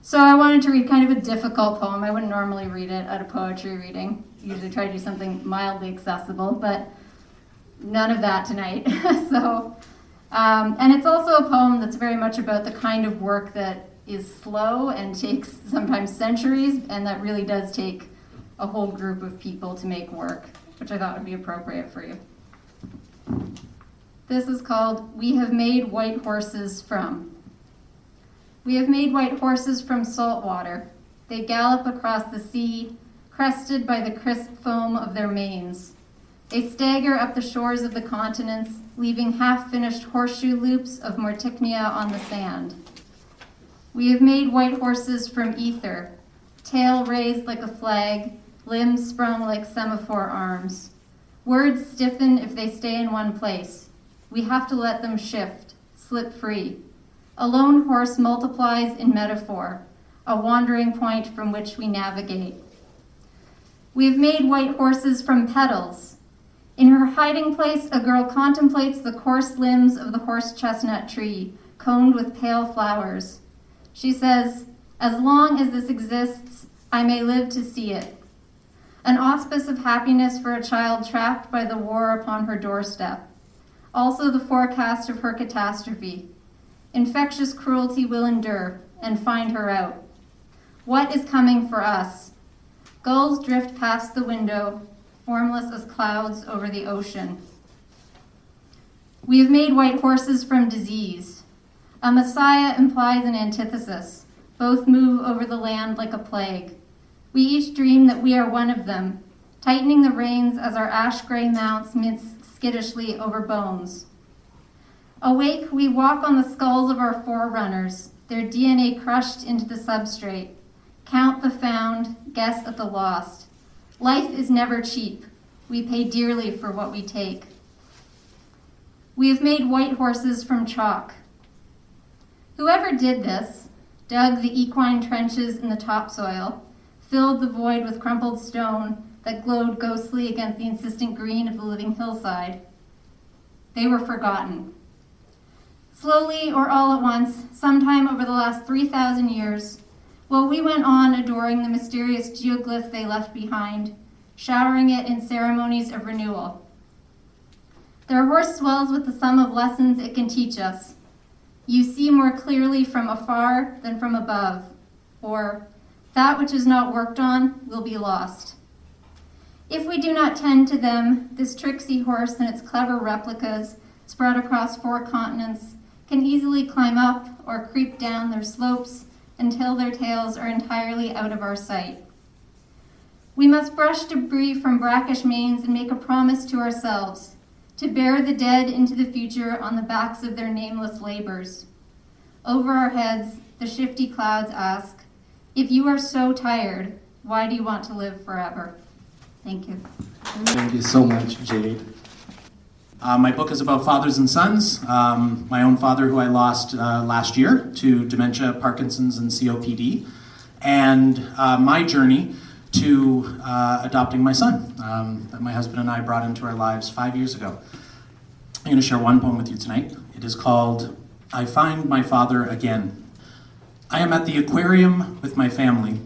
So I wanted to read kind of a difficult poem. I wouldn't normally read it at a poetry reading. Usually try to do something mildly accessible, but none of that tonight. And it's also a poem that's very much about the kind of work that is slow and takes sometimes centuries, and that really does take a whole group of people to make work, which I thought would be appropriate for you. This is called We Have Made White Horses From. We have made white horses from salt water. They gallop across the sea, crested by the crisp foam of their manes. They stagger up the shores of the continents, leaving half-finished horseshoe loops of morticnia on the sand. We have made white horses from ether, tail raised like a flag, limbs sprung like semaphore arms. Words stiffen if they stay in one place. We have to let them shift, slip free. A lone horse multiplies in metaphor, a wandering point from which we navigate. We have made white horses from petals. In her hiding place, a girl contemplates the coarse limbs of the horse chestnut tree, coned with pale flowers. She says, "As long as this exists, I may live to see it." An auspice of happiness for a child trapped by the war upon her doorstep. Also the forecast of her catastrophe. Infectious cruelty will endure and find her out. What is coming for us? Gulls drift past the window, formless as clouds over the ocean. We have made white horses from disease. A messiah implies an antithesis. Both move over the land like a plague. We each dream that we are one of them, tightening the reins as our ash-gray mounts mince skittishly over bones. Awake, we walk on the skulls of our forerunners, their DNA crushed into the substrate. Count the found, guess at the lost. Life is never cheap. We pay dearly for what we take. We have made white horses from chalk. Whoever did this, dug the equine trenches in the topsoil, filled the void with crumpled stone that glowed ghostly against the insistent green of the living hillside. They were forgotten. Slowly or all at once, sometime over the last 3,000 years, while we went on adoring the mysterious geoglyph they left behind, showering it in ceremonies of renewal. Their horse swells with the sum of lessons it can teach us. You see more clearly from afar than from above, or that which is not worked on will be lost. If we do not tend to them, this tricksy horse and its clever replicas spread across 4 continents can easily climb up or creep down their slopes until their tails are entirely out of our sight. We must brush debris from brackish manes and make a promise to ourselves to bear the dead into the future on the backs of their nameless labors. Over our heads, the shifty clouds ask, "If you are so tired, why do you want to live forever?" Thank you. Thank you so much, Jade. My book is about fathers and sons. My own father, who I lost last year to dementia, Parkinson's, and COPD, and my journey to adopting my son that my husband and I brought into our lives 5 years ago. I'm going to share one poem with you tonight. It is called I Find My Father Again. I am at the aquarium with my family.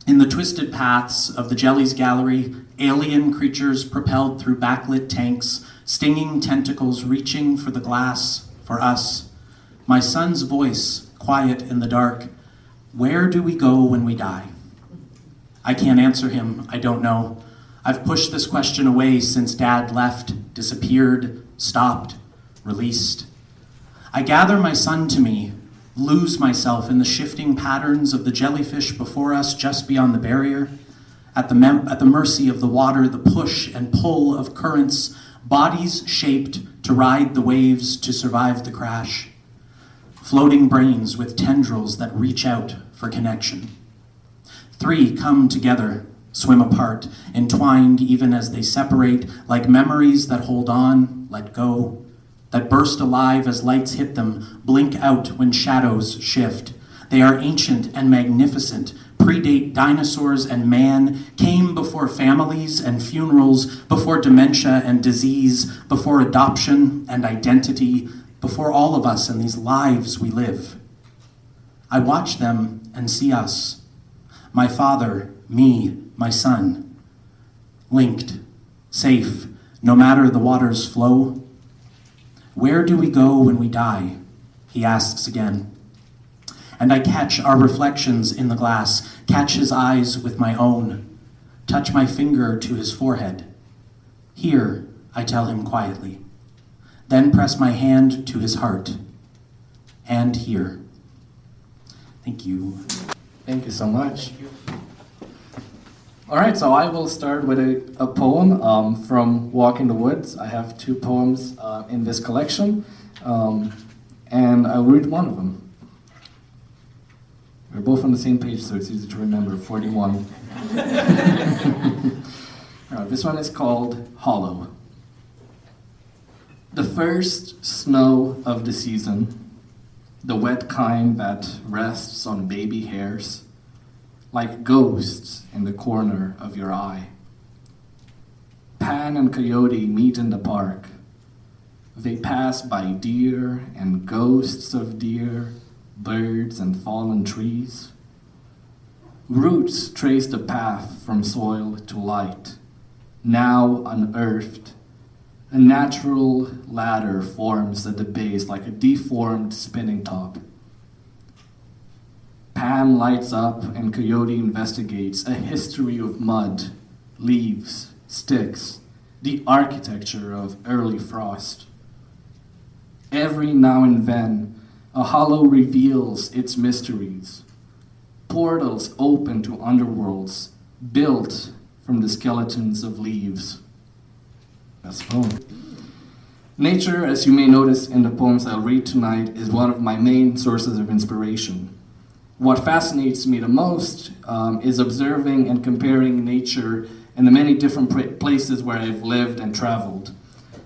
In the twisted paths of the Jellies Gallery, alien creatures propelled through backlit tanks, stinging tentacles reaching for the glass, for us. My son's voice, quiet in the dark. Where do we go when we die? I can't answer him, I don't know. I've pushed this question away since Dad left, disappeared, stopped, released. I gather my son to me, lose myself in the shifting patterns of the jellyfish before us just beyond the barrier, at the mercy of the water, the push and pull of currents, bodies shaped to ride the waves to survive the crash, floating brains with tendrils that reach out for connection. 3 come together, swim apart, entwined even as they separate, like memories that hold on, let go, that burst alive as lights hit them, blink out when shadows shift. They are ancient and magnificent, predate dinosaurs and man, came before families and funerals, before dementia and disease, before adoption and identity, before all of us and these lives we live. I watch them and see us. My father, me, my son, linked, safe, no matter the water's flow. Where do we go when we die? He asks again. And I catch our reflections in the glass, catch his eyes with my own, touch my finger to his forehead. Here, I tell him quietly, then press my hand to his heart, and here. Thank you. Thank you so much. All right, so I will start with a poem from Walk in the Woods. I have 2 poems in this collection, and I'll read one of them. We're both on the same page, so it's easy to remember, 41. All right, this one is called Hollow. The first snow of the season, the wet kind that rests on baby hairs, like ghosts in the corner of your eye. Pan and Coyote meet in the park. They pass by deer and ghosts of deer, birds and fallen trees. Roots trace the path from soil to light, now unearthed. A natural ladder forms at the base like a deformed spinning top. Pan lights up and Coyote investigates a history of mud, leaves, sticks, the architecture of early frost. Every now and then, a hollow reveals its mysteries. Portals open to underworlds built from the skeletons of leaves. That's a poem. Nature, as you may notice in the poems I'll read tonight, is one of my main sources of inspiration. What fascinates me the most is observing and comparing nature in the many different places where I've lived and traveled.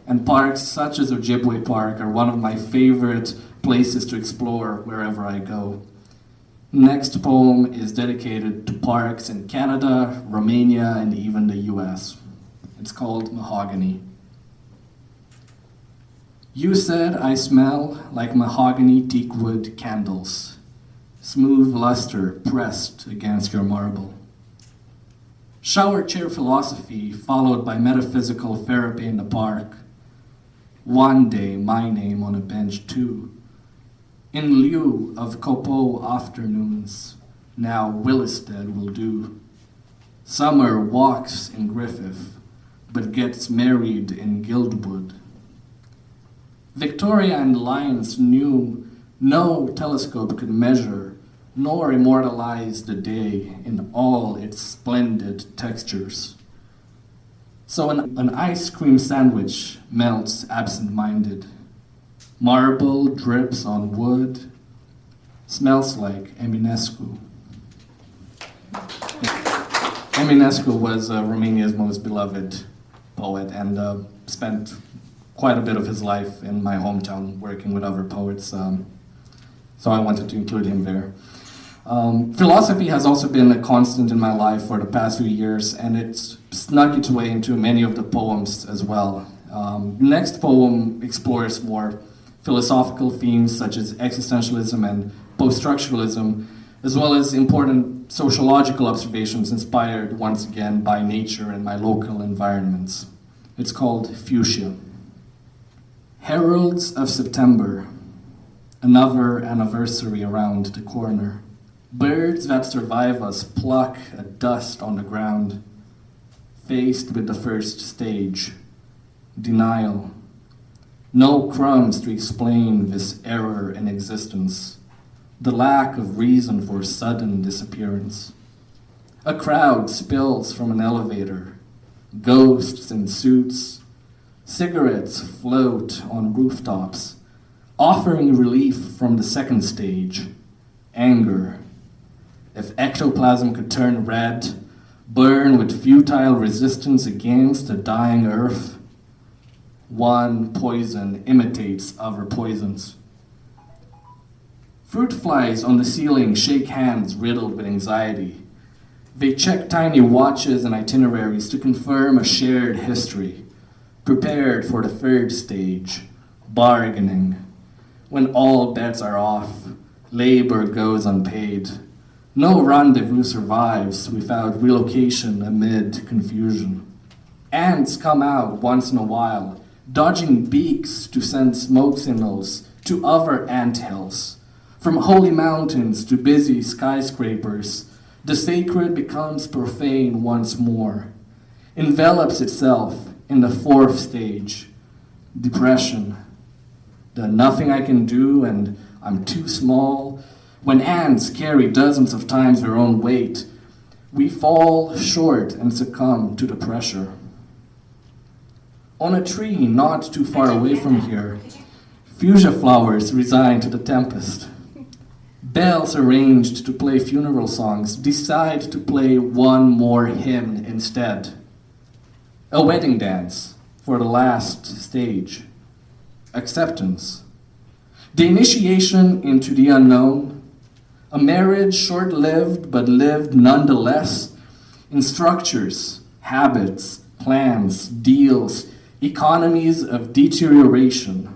And parks such as Ojibwe Park are one of my favorite places to explore wherever I go. Next poem is dedicated to parks in Canada, Romania, and even the US. It's called Mahogany. You said I smell like mahogany teakwood candles, smooth luster pressed against your marble. Shower chair philosophy followed by metaphysical therapy in the park. One day my name on a bench too. In lieu of Copeau afternoons, now Willistead will do. Summer walks in Griffith, but gets married in Guildwood. Victoria and Lyons knew no telescope could measure nor immortalize the day in all its splendid textures. So an ice cream sandwich melts absent-minded. Marble drips on wood, smells like Eminescu. Eminescu was Romania's most beloved poet and spent quite a bit of his life in my hometown working with other poets, so I wanted to include him there. Philosophy has also been a constant in my life for the past few years, and it's snuck its way into many of the poems as well. Next poem explores more philosophical themes such as existentialism and post-structuralism, as well as important sociological observations inspired once again by nature and my local environments. It's called Fuchsia. Heralds of September, another anniversary around the corner. Birds that survive us pluck at dust on the ground, faced with the first stage, denial. No crumbs to explain this error in existence, the lack of reason for sudden disappearance. A crowd spills from an elevator, ghosts in suits, cigarettes float on rooftops, offering relief from the second stage, anger. If ectoplasm could turn red, burn with futile resistance against a dying earth, one poison imitates other poisons. Fruit flies on the ceiling shake hands riddled with anxiety. They check tiny watches and itineraries to confirm a shared history, prepared for the third stage, bargaining. When all bets are off, labor goes unpaid. No rendezvous survives without relocation amid confusion. Ants come out once in a while, dodging beaks to send smoke signals to other anthills. From holy mountains to busy skyscrapers, the sacred becomes profane once more, envelops itself in the fourth stage, depression. The nothing I can do and I'm too small. When ants carry dozens of times their own weight, we fall short and succumb to the pressure. On a tree not too far away from here, fuchsia flowers resign to the tempest. Bells arranged to play funeral songs decide to play one more hymn instead. A wedding dance for the last stage. Acceptance. The initiation into the unknown. A marriage short-lived but lived nonetheless in structures, habits, plans, deals, economies of deterioration.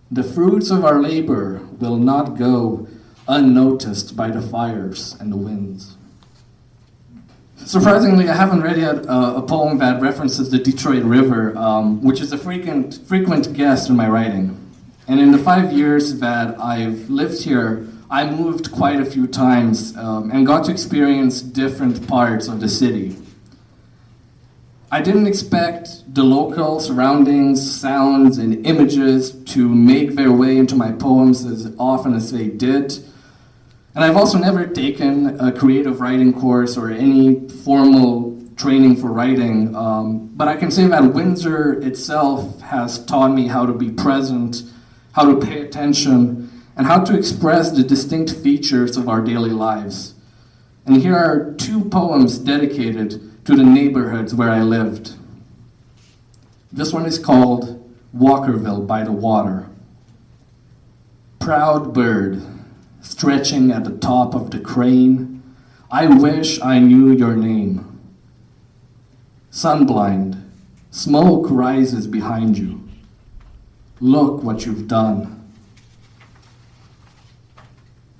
The fruits of our labor will not go unnoticed by the fires and the winds. Surprisingly, I haven't read yet a poem that references the Detroit River, which is a frequent guest in my writing. And in the 5 years that I've lived here, I moved quite a few times and got to experience different parts of the city. I didn't expect the local surroundings, sounds, and images to make their way into my poems as often as they did. And I've also never taken a creative writing course or any formal training for writing, but I can say that Windsor itself has taught me how to be present, how to pay attention, and how to express the distinct features of our daily lives. And here are 2 poems dedicated to the neighborhoods where I lived. This one is called Walkerville by the Water. Proud bird, stretching at the top of the crane, I wish I knew your name. Sunblind, smoke rises behind you. Look what you've done.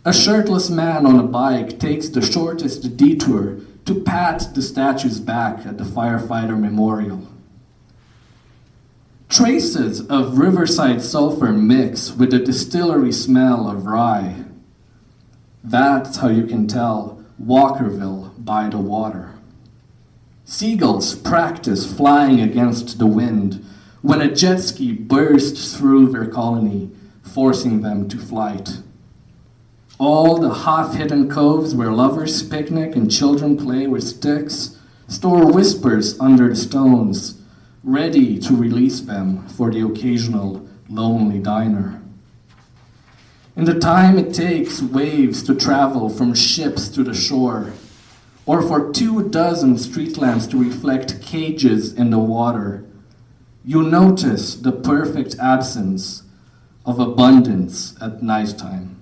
A shirtless man on a bike takes the shortest detour to pat the statue's back at the firefighter memorial. Traces of riverside sulfur mix with the distillery smell of rye. That's how you can tell Walkerville by the water. Seagulls practice flying against the wind when a jet ski bursts through their colony, forcing them to flight. All the half-hidden coves where lovers picnic and children play with sticks store whispers under the stones, ready to release them for the occasional lonely diner. In the time it takes waves to travel from ships to the shore, or for 24 street lamps to reflect cages in the water, you notice the perfect absence of abundance at nighttime.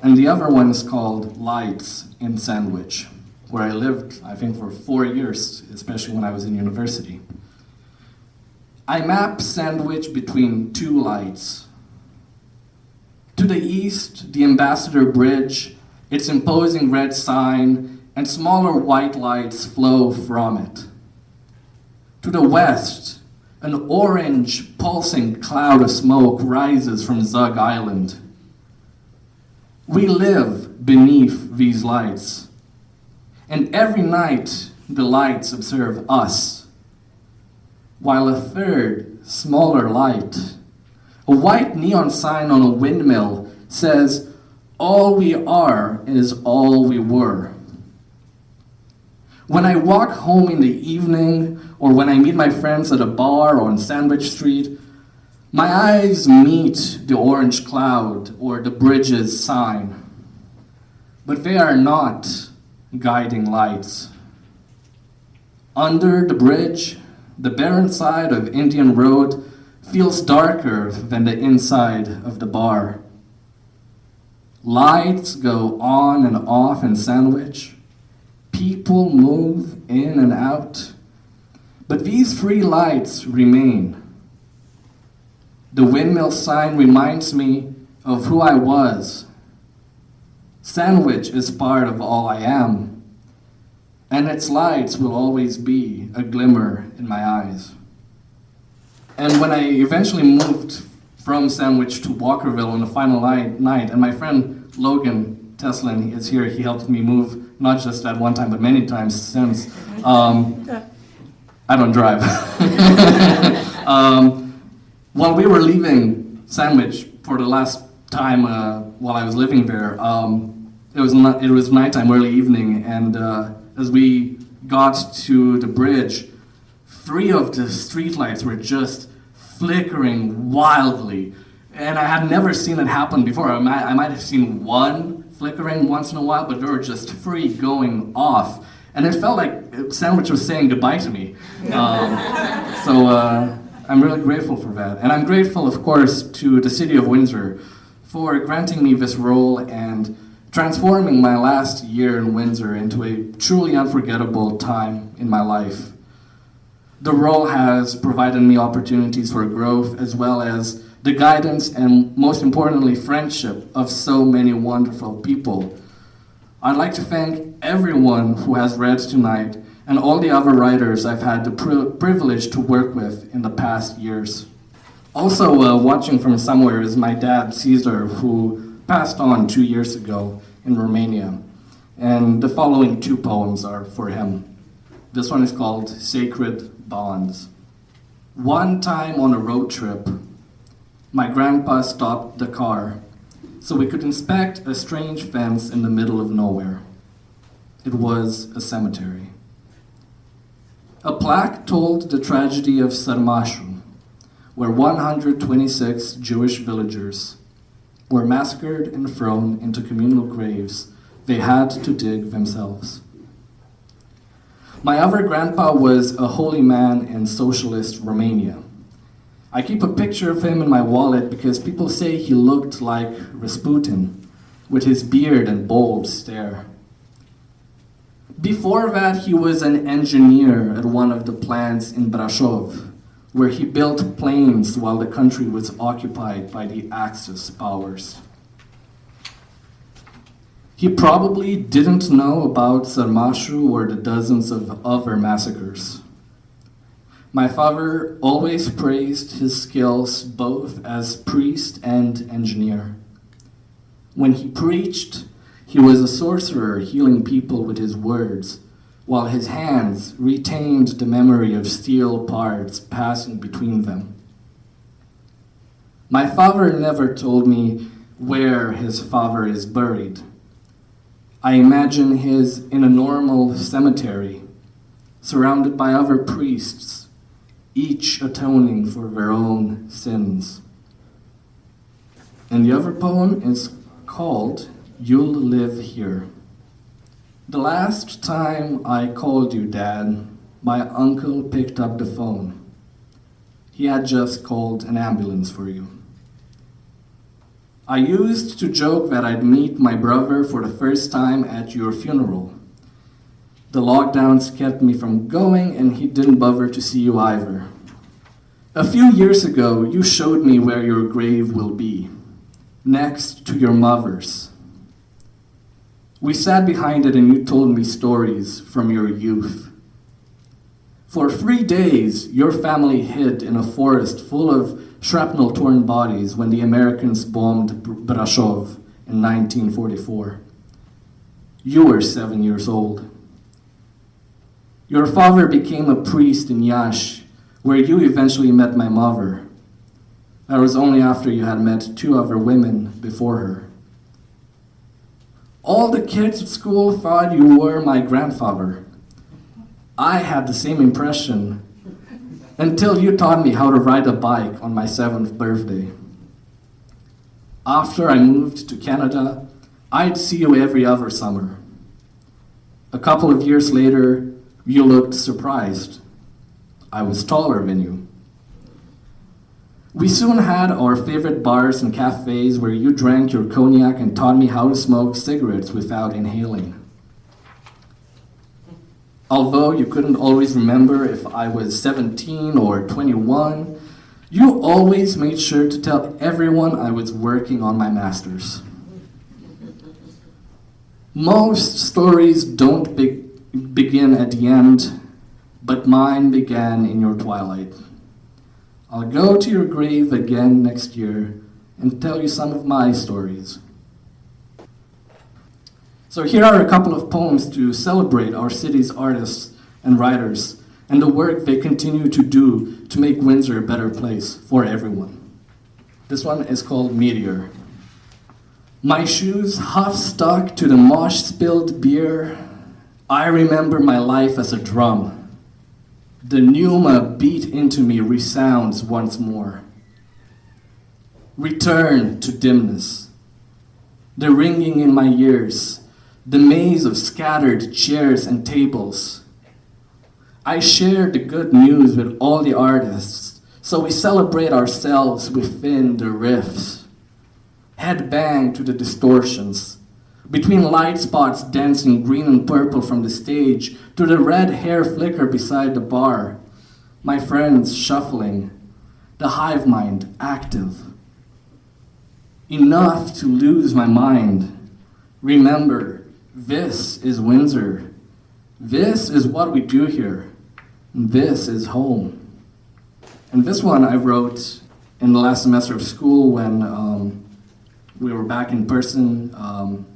And the other one is called Lights in Sandwich, where I lived, I think, for 4 years, especially when I was in university. I map Sandwich between 2 lights. To the east, the Ambassador Bridge, its imposing red sign, and smaller white lights flow from it. To the west, an orange, pulsing cloud of smoke rises from Zug Island. We live beneath these lights, and every night the lights observe us. while a third, smaller light, a white neon sign on a windmill, says, "All we are is all we were." When I walk home in the evening, or when I meet my friends at a bar on Sandwich Street, my eyes meet the orange cloud or the bridge's sign. But they are not guiding lights. Under the bridge, the barren side of Indian Road feels darker than the inside of the bar. Lights go on and off in Sandwich. People move in and out. But these three lights remain. The windmill sign reminds me of who I was. Sandwich is part of all I am, and its lights will always be a glimmer in my eyes. And when I eventually moved from Sandwich to Walkerville on the final night, and my friend Logan Teslin is here, he helped me move, not just at one time, but many times since. I don't drive. While we were leaving Sandwich for the last time while I was living there, it was nighttime, early evening, and as we got to the bridge, 3 of the streetlights were just flickering wildly, and I had never seen it happen before. I might have seen one flickering once in a while, but there were just 3 going off, and it felt like Sandwich was saying goodbye to me. So I'm really grateful for that, and I'm grateful, of course, to the city of Windsor for granting me this role and transforming my last year in Windsor into a truly unforgettable time in my life. The role has provided me opportunities for growth, as well as the guidance and, most importantly, friendship of so many wonderful people. I'd like to thank everyone who has read tonight and all the other writers I've had the privilege to work with in the past years. Also watching from somewhere is my dad, Caesar, who passed on 2 years ago in Romania. And the following 2 poems are for him. This one is called Sacred Bonds. One time on a road trip, my grandpa stopped the car so we could inspect a strange fence in the middle of nowhere. It was a cemetery. A plaque told the tragedy of Sarmashu, where 126 Jewish villagers were massacred and thrown into communal graves they had to dig themselves. My other grandpa was a holy man in socialist Romania. I keep a picture of him in my wallet because people say he looked like Rasputin, with his beard and bold stare. Before that, he was an engineer at one of the plants in Brașov, where he built planes while the country was occupied by the Axis powers. He probably didn't know about Sarmashu or the dozens of other massacres. My father always praised his skills both as priest and engineer. When he preached, he was a sorcerer healing people with his words, while his hands retained the memory of steel parts passing between them. My father never told me where his father is buried. I imagine his in a normal cemetery, surrounded by other priests, each atoning for their own sins. And the other poem is called You'll Live Here. The last time I called you, Dad, my uncle picked up the phone. He had just called an ambulance for you. I used to joke that I'd meet my brother for the first time at your funeral. The lockdowns kept me from going, and he didn't bother to see you either. A few years ago, you showed me where your grave will be, next to your mother's. We sat behind it and you told me stories from your youth. For 3 days, your family hid in a forest full of shrapnel-torn bodies when the Americans bombed Brașov in 1944. You were 7 years old. Your father became a priest in Iași, where you eventually met my mother. That was only after you had met 2 other women before her. All the kids at school thought you were my grandfather. I had the same impression until you taught me how to ride a bike on my 7th birthday. After I moved to Canada, I'd see you every other summer. A couple of years later, you looked surprised. I was taller than you. We soon had our favorite bars and cafes where you drank your cognac and taught me how to smoke cigarettes without inhaling. Although you couldn't always remember if I was 17 or 21, you always made sure to tell everyone I was working on my master's. Most stories don't begin at the end, but mine began in your twilight. I'll go to your grave again next year and tell you some of my stories. So here are a couple of poems to celebrate our city's artists and writers and the work they continue to do to make Windsor a better place for everyone. This one is called Meteor. My shoes half stuck to the mosh-spilled beer. I remember my life as a drum. The pneuma beat into me resounds once more. Return to dimness. The ringing in my ears, the maze of scattered chairs and tables. I share the good news with all the artists, so we celebrate ourselves within the riffs. Head bang to the distortions, between light spots dancing green and purple from the stage to the red hair flicker beside the bar. My friends shuffling, the hive mind active. Enough to lose my mind. Remember, this is Windsor. This is what we do here. This is home. And this one I wrote in the last semester of school when we were back in person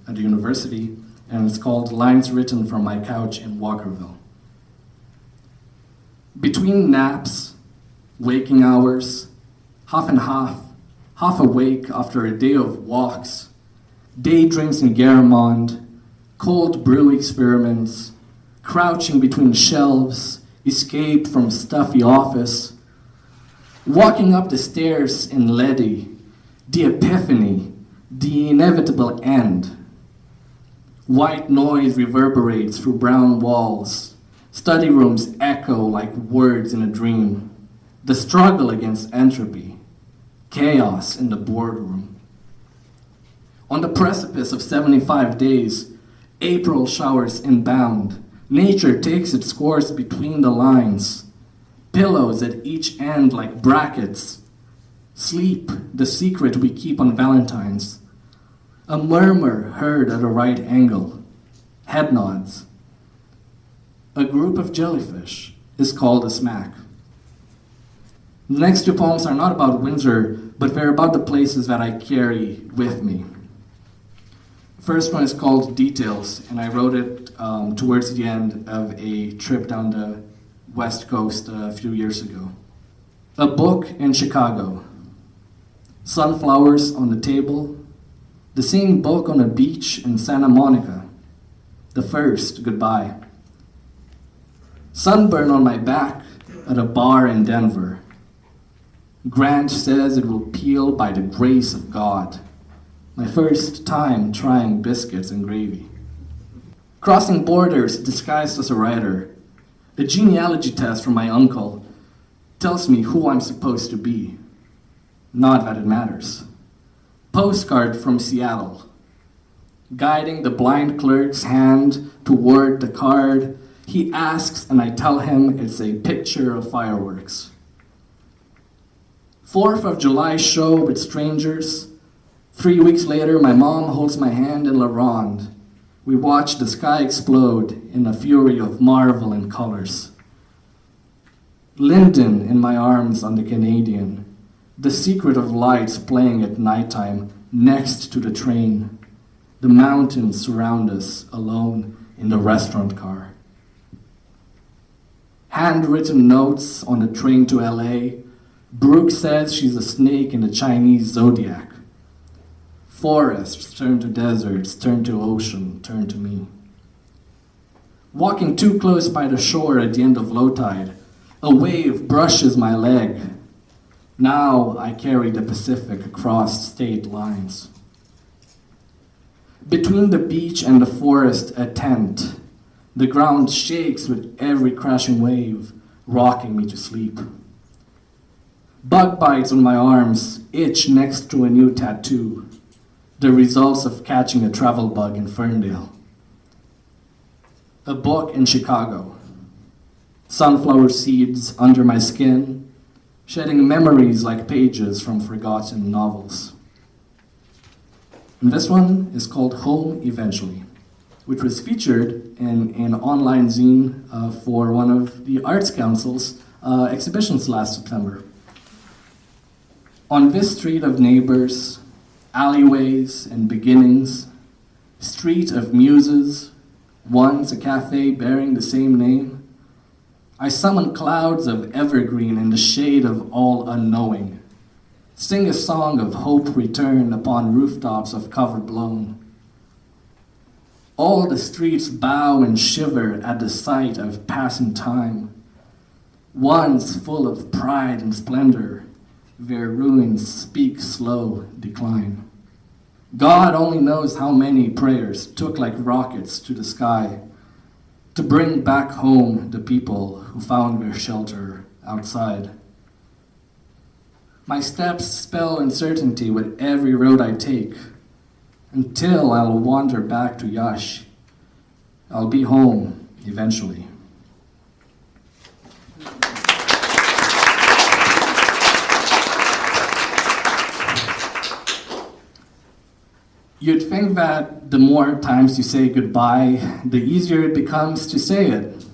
at the university, and it's called Lines Written from My Couch in Walkerville. Between naps, waking hours, half and half awake after a day of walks, daydreams in Garamond, cold brew experiments, crouching between shelves, escaped from stuffy office, walking up the stairs in Ledi, the epiphany, the inevitable end. White noise reverberates through brown walls. Study rooms echo like words in a dream. The struggle against entropy. Chaos in the boardroom. On the precipice of 75 days, April showers inbound. Nature takes its course between the lines. Pillows at each end like brackets. Sleep, the secret we keep on Valentine's. A murmur heard at a right angle. Head nods. A group of jellyfish is called a smack. The next 2 poems are not about Windsor, but they're about the places that I carry with me. The first one is called Details, and I wrote it towards the end of a trip down the West Coast a few years ago. A book in Chicago. Sunflowers on the table. The same book on a beach in Santa Monica. The first goodbye. Sunburn on my back at a bar in Denver. Grant says it will peel by the grace of God. My first time trying biscuits and gravy. Crossing borders disguised as a writer. A genealogy test from my uncle tells me who I'm supposed to be. Not that it matters. Postcard from Seattle. Guiding the blind clerk's hand toward the card, he asks and I tell him it's a picture of fireworks. 4th of July show with strangers. 3 weeks later, my mom holds my hand in La Ronde. We watch the sky explode in a fury of marvel and colors. Linden in my arms on the Canadian. The secret of lights playing at nighttime next to the train. The mountains surround us alone in the restaurant car. Handwritten notes on the train to LA. Brooke says she's a snake in the Chinese zodiac. Forests turn to deserts, turn to ocean, turn to me. Walking too close by the shore at the end of low tide, a wave brushes my leg. Now I carry the Pacific across state lines. Between the beach and the forest, a tent. The ground shakes with every crashing wave, rocking me to sleep. Bug bites on my arms itch next to a new tattoo, the results of catching a travel bug in Ferndale. A book in Chicago. Sunflower seeds under my skin, shedding memories like pages from forgotten novels. And this one is called Home Eventually, which was featured in an online zine for one of the Arts Council's exhibitions last September. On this street of neighbors, alleyways and beginnings, street of muses, once a cafe bearing the same name, I summon clouds of evergreen in the shade of all unknowing, sing a song of hope return upon rooftops of cover blown. All the streets bow and shiver at the sight of passing time, once full of pride and splendor, their ruins speak slow decline. God only knows how many prayers took like rockets to the sky to bring back home the people who found their shelter outside. My steps spell uncertainty with every road I take, until I'll wander back to Yash. I'll be home eventually. You'd think that the more times you say goodbye, the easier it becomes to say it.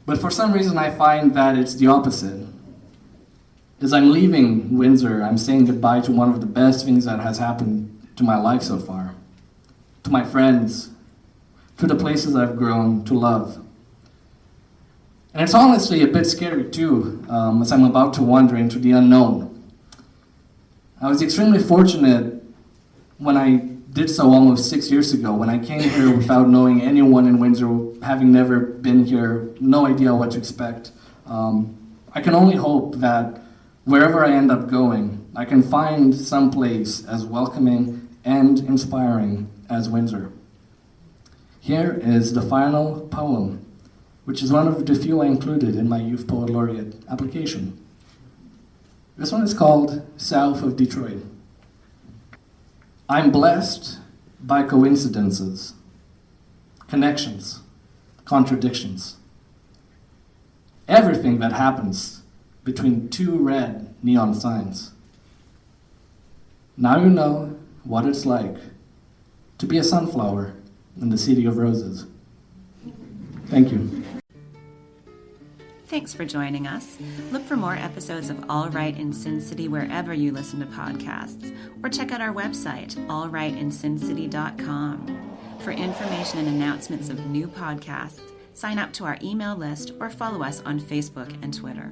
But for some reason I find that it's the opposite. As I'm leaving Windsor, I'm saying goodbye to one of the best things that has happened to my life so far. To my friends, to the places I've grown to love. And it's honestly a bit scary too, as I'm about to wander into the unknown. I was extremely fortunate when I did so almost 6 years ago, when I came here without knowing anyone in Windsor, having never been here, no idea what to expect. I can only hope that wherever I end up going, I can find some place as welcoming and inspiring as Windsor. Here is the final poem, which is one of the few I included in my Youth Poet Laureate application. This one is called South of Detroit. I'm blessed by coincidences, connections, contradictions. Everything that happens between two red neon signs. Now you know what it's like to be a sunflower in the city of roses. Thank you. Thanks for joining us. Look for more episodes of All Right in Sin City wherever you listen to podcasts, or check out our website, allrightinsincity.com. For information and announcements of new podcasts, sign up to our email list or follow us on Facebook and Twitter.